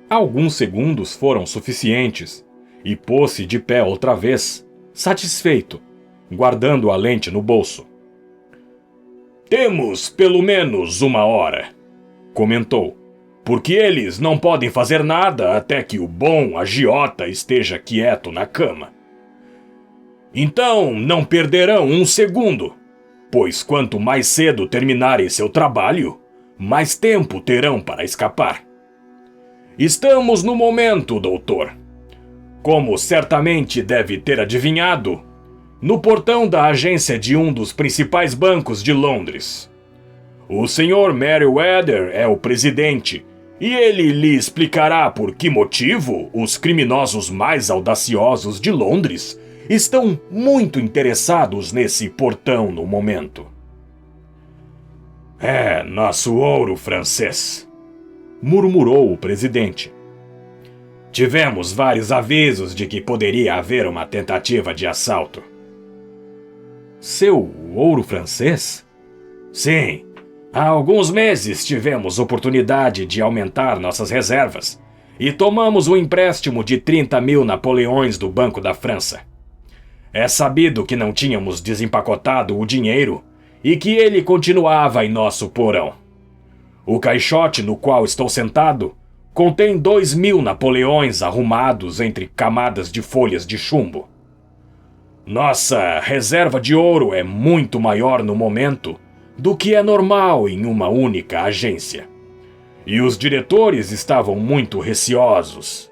Alguns segundos foram suficientes, e pôs-se de pé outra vez, satisfeito, guardando a lente no bolso. Temos pelo menos 1 hora, comentou, porque eles não podem fazer nada até que o bom agiota esteja quieto na cama. Então não perderão 1 segundo, pois quanto mais cedo terminarem seu trabalho, mais tempo terão para escapar. Estamos no momento, doutor. Como certamente deve ter adivinhado, no portão da agência de um dos principais bancos de Londres. O Sr. Merryweather é o presidente, e ele lhe explicará por que motivo os criminosos mais audaciosos de Londres estão muito interessados nesse portão no momento. É nosso ouro francês, murmurou o presidente. Tivemos vários avisos de que poderia haver uma tentativa de assalto. Seu ouro francês? Sim. Há alguns meses tivemos oportunidade de aumentar nossas reservas e tomamos um empréstimo de 30.000 napoleões do Banco da França. É sabido que não tínhamos desempacotado o dinheiro e que ele continuava em nosso porão. O caixote no qual estou sentado contém 2.000 napoleões arrumados entre camadas de folhas de chumbo. Nossa reserva de ouro é muito maior no momento do que é normal em uma única agência. E os diretores estavam muito receosos.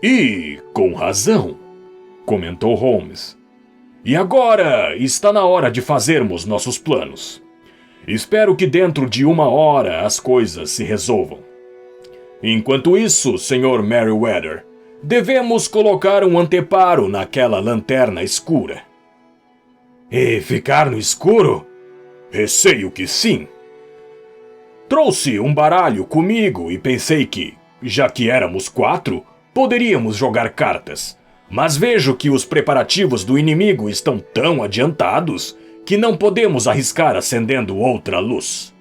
E com razão, comentou Holmes. E agora está na hora de fazermos nossos planos. Espero que dentro de 1 hora as coisas se resolvam. Enquanto isso, Sr. Merryweather, devemos colocar um anteparo naquela lanterna escura. E ficar no escuro? Receio que sim. Trouxe um baralho comigo e pensei que, já que éramos 4, poderíamos jogar cartas. Mas vejo que os preparativos do inimigo estão tão adiantados que não podemos arriscar acendendo outra luz.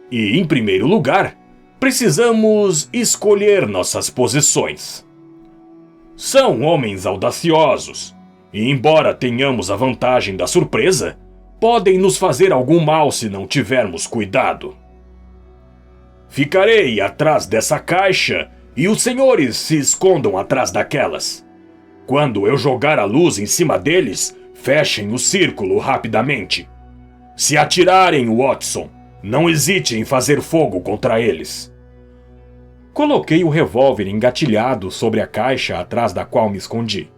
E, em primeiro lugar, precisamos escolher nossas posições. São homens audaciosos, e embora tenhamos a vantagem da surpresa, podem nos fazer algum mal se não tivermos cuidado. Ficarei atrás dessa caixa e os senhores se escondam atrás daquelas. Quando eu jogar a luz em cima deles, fechem o círculo rapidamente. Se atirarem, Watson, não hesite em fazer fogo contra eles. Coloquei o revólver engatilhado sobre a caixa atrás da qual me escondi.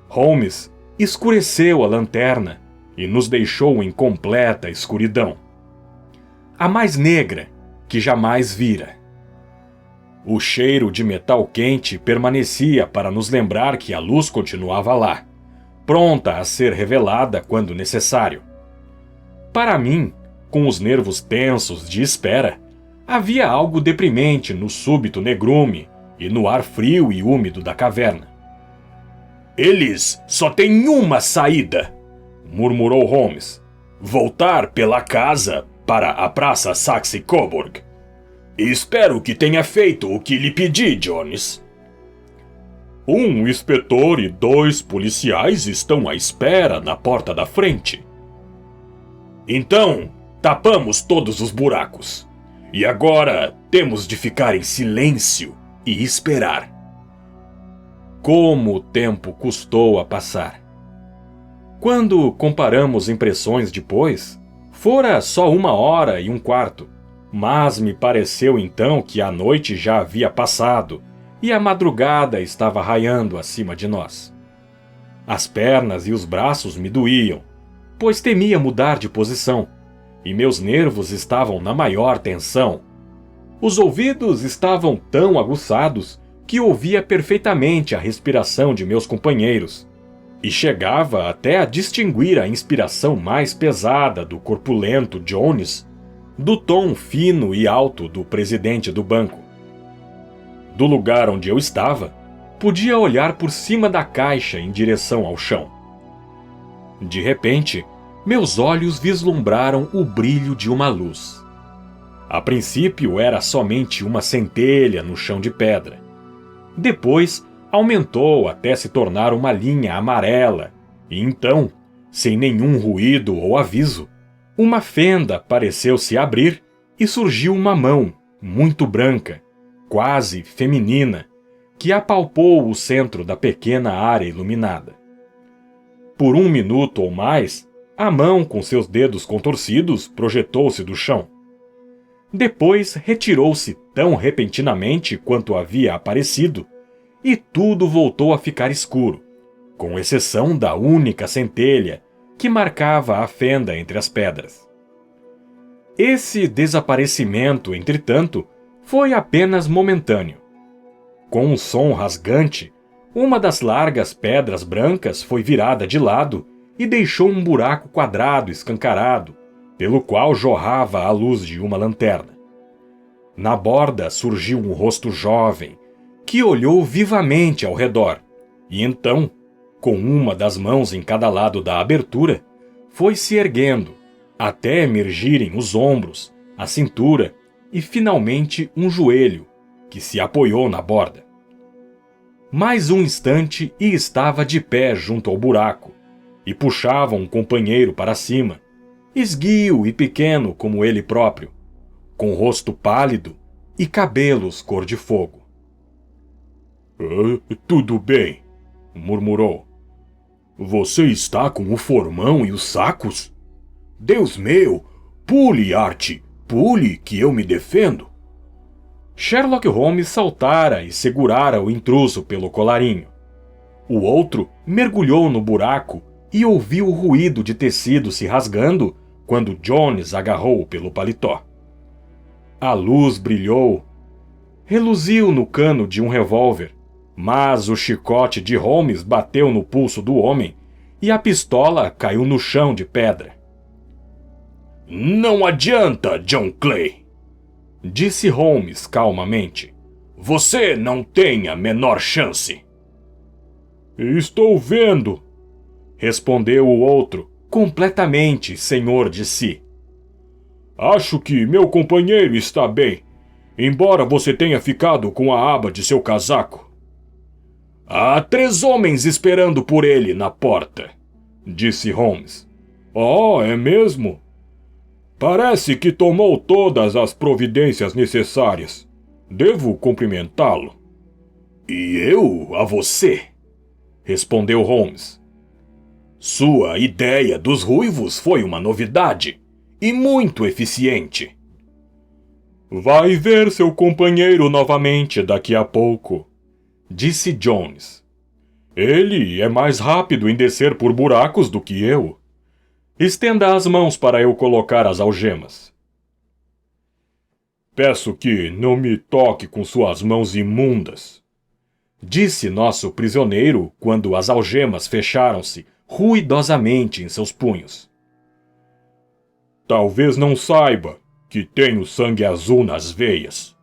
Holmes escureceu a lanterna e nos deixou em completa escuridão. A mais negra que jamais vira. O cheiro de metal quente permanecia para nos lembrar que a luz continuava lá, pronta a ser revelada quando necessário. Para mim, com os nervos tensos de espera, havia algo deprimente no súbito negrume e no ar frio e úmido da caverna. Eles só têm uma saída, murmurou Holmes. Voltar pela casa para a Praça Saxe-Coburg. Espero que tenha feito o que lhe pedi, Jones. Um inspetor e 2 policiais estão à espera na porta da frente. Então, tapamos todos os buracos. E agora temos de ficar em silêncio e esperar. Como o tempo custou a passar. Quando comparamos impressões depois, fora só 1h15, mas me pareceu então que a noite já havia passado e a madrugada estava raiando acima de nós. As pernas e os braços me doíam, pois temia mudar de posição, e meus nervos estavam na maior tensão. Os ouvidos estavam tão aguçados que ouvia perfeitamente a respiração de meus companheiros, e chegava até a distinguir a inspiração mais pesada do corpulento Jones do tom fino e alto do presidente do banco. Do lugar onde eu estava, podia olhar por cima da caixa em direção ao chão. De repente, meus olhos vislumbraram o brilho de uma luz. A princípio era somente uma centelha no chão de pedra. Depois, aumentou até se tornar uma linha amarela, e então, sem nenhum ruído ou aviso, uma fenda pareceu se abrir e surgiu uma mão, muito branca, quase feminina, que apalpou o centro da pequena área iluminada. Por 1 minuto ou mais, a mão com seus dedos contorcidos projetou-se do chão. Depois retirou-se tão repentinamente quanto havia aparecido, e tudo voltou a ficar escuro, com exceção da única centelha que marcava a fenda entre as pedras. Esse desaparecimento, entretanto, foi apenas momentâneo. Com um som rasgante, uma das largas pedras brancas foi virada de lado e deixou um buraco quadrado escancarado, pelo qual jorrava a luz de uma lanterna. Na borda surgiu um rosto jovem, que olhou vivamente ao redor, e então, com uma das mãos em cada lado da abertura, foi se erguendo, até emergirem os ombros, a cintura e finalmente um joelho, que se apoiou na borda. Mais um instante e estava de pé junto ao buraco, e puxava um companheiro para cima, esguio e pequeno como ele próprio, com rosto pálido e cabelos cor de fogo. Tudo bem, murmurou. Você está com o formão e os sacos? Deus meu, pule, Art, pule, que eu me defendo. Sherlock Holmes saltara e segurara o intruso pelo colarinho. O outro mergulhou no buraco e ouviu o ruído de tecido se rasgando quando Jones agarrou-o pelo paletó. A luz brilhou, reluziu no cano de um revólver, mas o chicote de Holmes bateu no pulso do homem e a pistola caiu no chão de pedra. Não adianta, John Clay, disse Holmes calmamente. Você não tem a menor chance. Estou vendo, respondeu o outro, completamente senhor de si. Acho que meu companheiro está bem, embora você tenha ficado com a aba de seu casaco. Há 3 homens esperando por ele na porta, disse Holmes. Oh, é mesmo? Parece que tomou todas as providências necessárias. Devo cumprimentá-lo. E eu a você, respondeu Holmes. Sua ideia dos ruivos foi uma novidade e muito eficiente. Vai ver seu companheiro novamente daqui a pouco, disse Jones. Ele é mais rápido em descer por buracos do que eu. Estenda as mãos para eu colocar as algemas. Peço que não me toque com suas mãos imundas, disse nosso prisioneiro quando as algemas fecharam-se ruidosamente em seus punhos. Talvez não saiba que tenho sangue azul nas veias,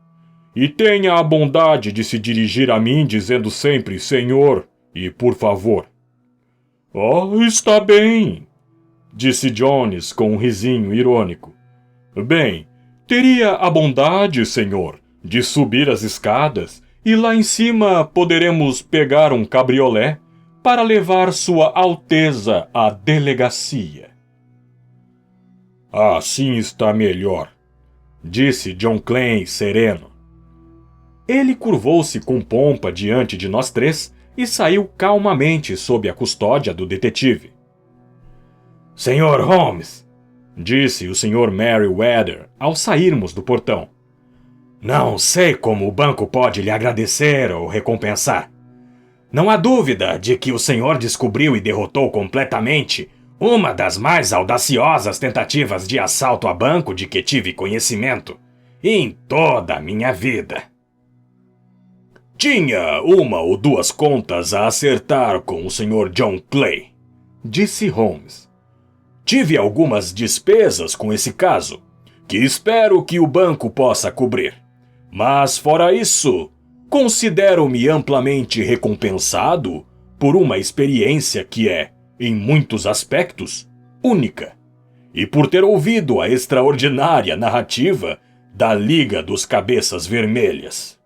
e tenha a bondade de se dirigir a mim dizendo sempre senhor e por favor. Oh, está bem, disse Jones com um risinho irônico. Bem, teria a bondade, senhor, de subir as escadas e lá em cima poderemos pegar um cabriolé para levar Sua Alteza à delegacia. Assim está melhor, disse John Clay sereno. Ele curvou-se com pompa diante de nós 3 e saiu calmamente sob a custódia do detetive. Senhor Holmes, disse o Sr. Merriweather ao sairmos do portão. Não sei como o banco pode lhe agradecer ou recompensar. Não há dúvida de que o senhor descobriu e derrotou completamente uma das mais audaciosas tentativas de assalto a banco de que tive conhecimento em toda a minha vida. Tinha 1 ou 2 contas a acertar com o Sr. John Clay, disse Holmes. Tive algumas despesas com esse caso, que espero que o banco possa cobrir. Mas, fora isso, considero-me amplamente recompensado por uma experiência que é, em muitos aspectos, única, e por ter ouvido a extraordinária narrativa da Liga dos Cabeças Vermelhas.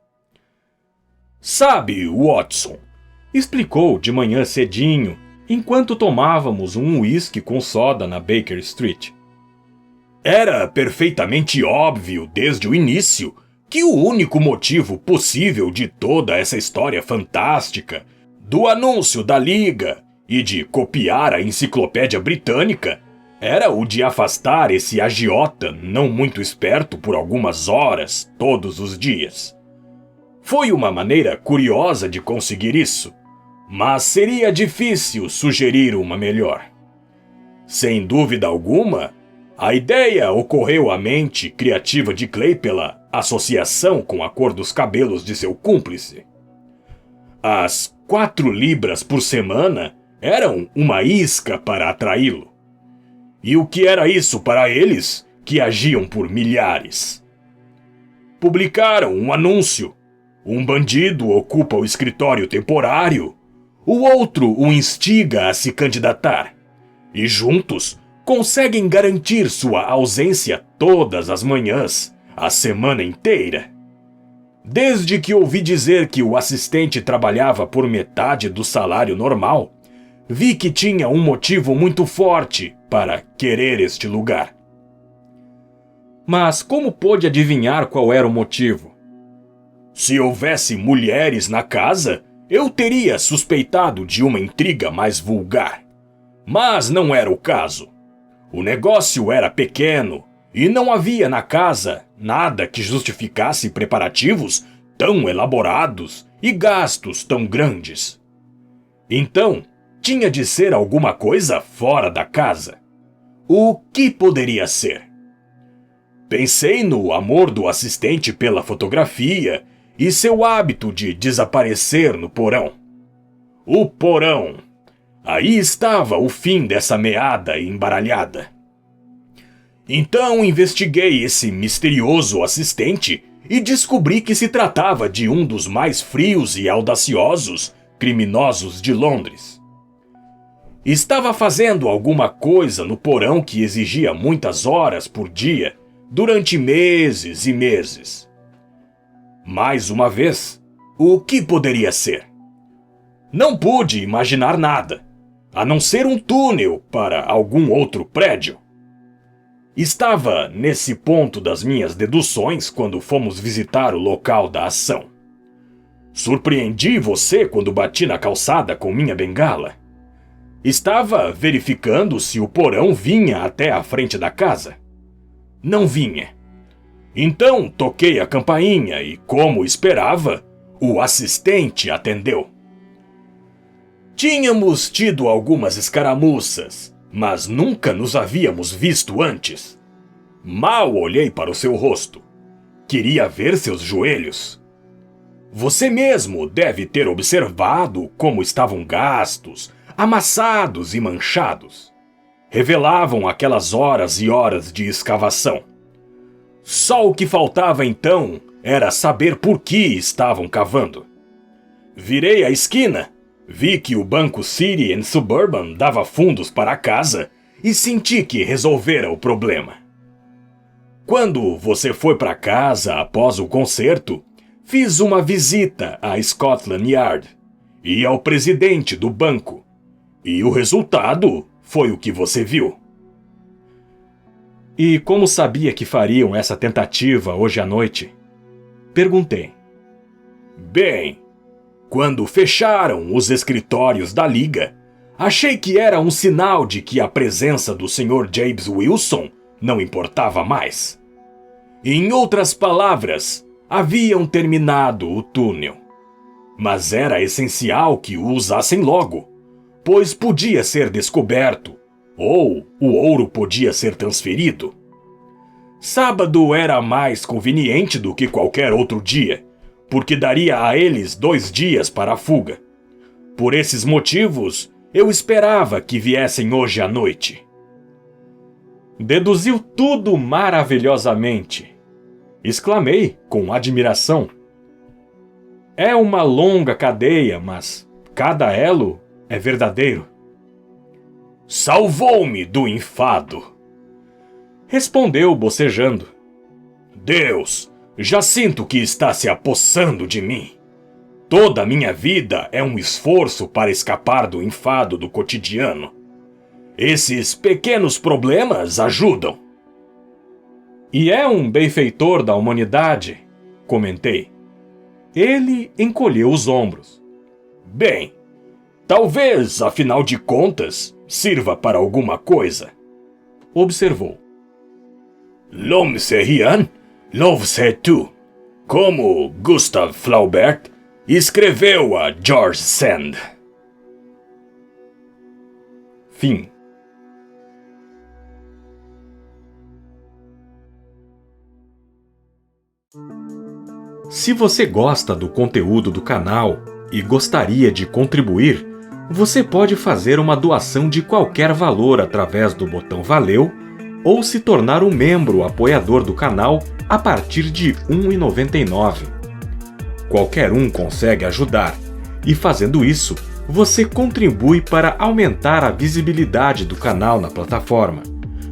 Sabe, Watson, explicou de manhã cedinho, enquanto tomávamos um uísque com soda na Baker Street. Era perfeitamente óbvio desde o início que o único motivo possível de toda essa história fantástica, do anúncio da Liga e de copiar a Enciclopédia Britânica, era o de afastar esse agiota não muito esperto por algumas horas todos os dias. Foi uma maneira curiosa de conseguir isso, mas seria difícil sugerir uma melhor. Sem dúvida alguma, a ideia ocorreu à mente criativa de Clay pela associação com a cor dos cabelos de seu cúmplice. As 4 libras por semana eram uma isca para atraí-lo. E o que era isso para eles, que agiam por milhares? Publicaram um anúncio. Um bandido ocupa o escritório temporário. O outro o instiga a se candidatar. E juntos conseguem garantir sua ausência todas as manhãs, a semana inteira. Desde que ouvi dizer que o assistente trabalhava por metade do salário normal, vi que tinha um motivo muito forte para querer este lugar. Mas como pôde adivinhar qual era o motivo? Se houvesse mulheres na casa, eu teria suspeitado de uma intriga mais vulgar. Mas não era o caso. O negócio era pequeno e não havia na casa nada que justificasse preparativos tão elaborados e gastos tão grandes. Então, tinha de ser alguma coisa fora da casa. O que poderia ser? Pensei no amor do assistente pela fotografia e seu hábito de desaparecer no porão. O porão! Aí estava o fim dessa meada embaralhada. Então investiguei esse misterioso assistente e descobri que se tratava de um dos mais frios e audaciosos criminosos de Londres. Estava fazendo alguma coisa no porão que exigia muitas horas por dia, durante meses e meses. Mais uma vez, o que poderia ser? Não pude imaginar nada, a não ser um túnel para algum outro prédio. Estava nesse ponto das minhas deduções quando fomos visitar o local da ação. Surpreendi você quando bati na calçada com minha bengala. Estava verificando se o porão vinha até a frente da casa. Não vinha. Então toquei a campainha e, como esperava, o assistente atendeu. Tínhamos tido algumas escaramuças, mas nunca nos havíamos visto antes. Mal olhei para o seu rosto. Queria ver seus joelhos. Você mesmo deve ter observado como estavam gastos, amassados e manchados. Revelavam aquelas horas e horas de escavação. Só o que faltava então era saber por que estavam cavando. Virei a esquina, vi que o Banco City and Suburban dava fundos para a casa e senti que resolvera o problema. Quando você foi para casa após o concerto, fiz uma visita à Scotland Yard e ao presidente do banco, e o resultado foi o que você viu. E como sabia que fariam essa tentativa hoje à noite? Perguntei. Bem, quando fecharam os escritórios da Liga, achei que era um sinal de que a presença do Sr. James Wilson não importava mais. Em outras palavras, haviam terminado o túnel. Mas era essencial que o usassem logo, pois podia ser descoberto, ou o ouro podia ser transferido. Sábado era mais conveniente do que qualquer outro dia, porque daria a eles 2 dias para a fuga. Por esses motivos, eu esperava que viessem hoje à noite. Deduziu tudo maravilhosamente. Exclamei com admiração. É uma longa cadeia, mas cada elo é verdadeiro. Salvou-me do enfado. Respondeu bocejando. Deus, já sinto que está se apossando de mim. Toda a minha vida é um esforço para escapar do enfado do cotidiano. Esses pequenos problemas ajudam. E é um benfeitor da humanidade, comentei. Ele encolheu os ombros. Bem, talvez, afinal de contas, sirva para alguma coisa, observou. L'homme c'est rien, l'homme c'est tout, como Gustave Flaubert escreveu a George Sand. Fim. Se você gosta do conteúdo do canal e gostaria de contribuir, você pode fazer uma doação de qualquer valor através do botão Valeu ou se tornar um membro apoiador do canal a partir de R$ 1,99. Qualquer um consegue ajudar, e fazendo isso, você contribui para aumentar a visibilidade do canal na plataforma,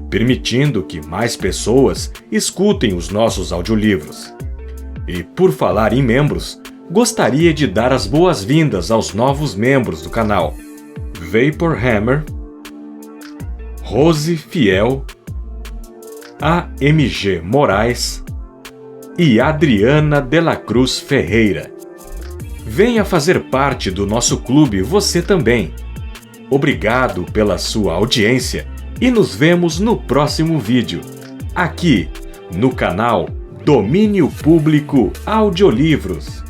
permitindo que mais pessoas escutem os nossos audiolivros. E por falar em membros, gostaria de dar as boas-vindas aos novos membros do canal: Vapor Hammer, Rose Fiel, AMG Moraes e Adriana de la Cruz Ferreira. Venha fazer parte do nosso clube você também. Obrigado pela sua audiência e nos vemos no próximo vídeo, aqui no canal Domínio Público Audiolivros.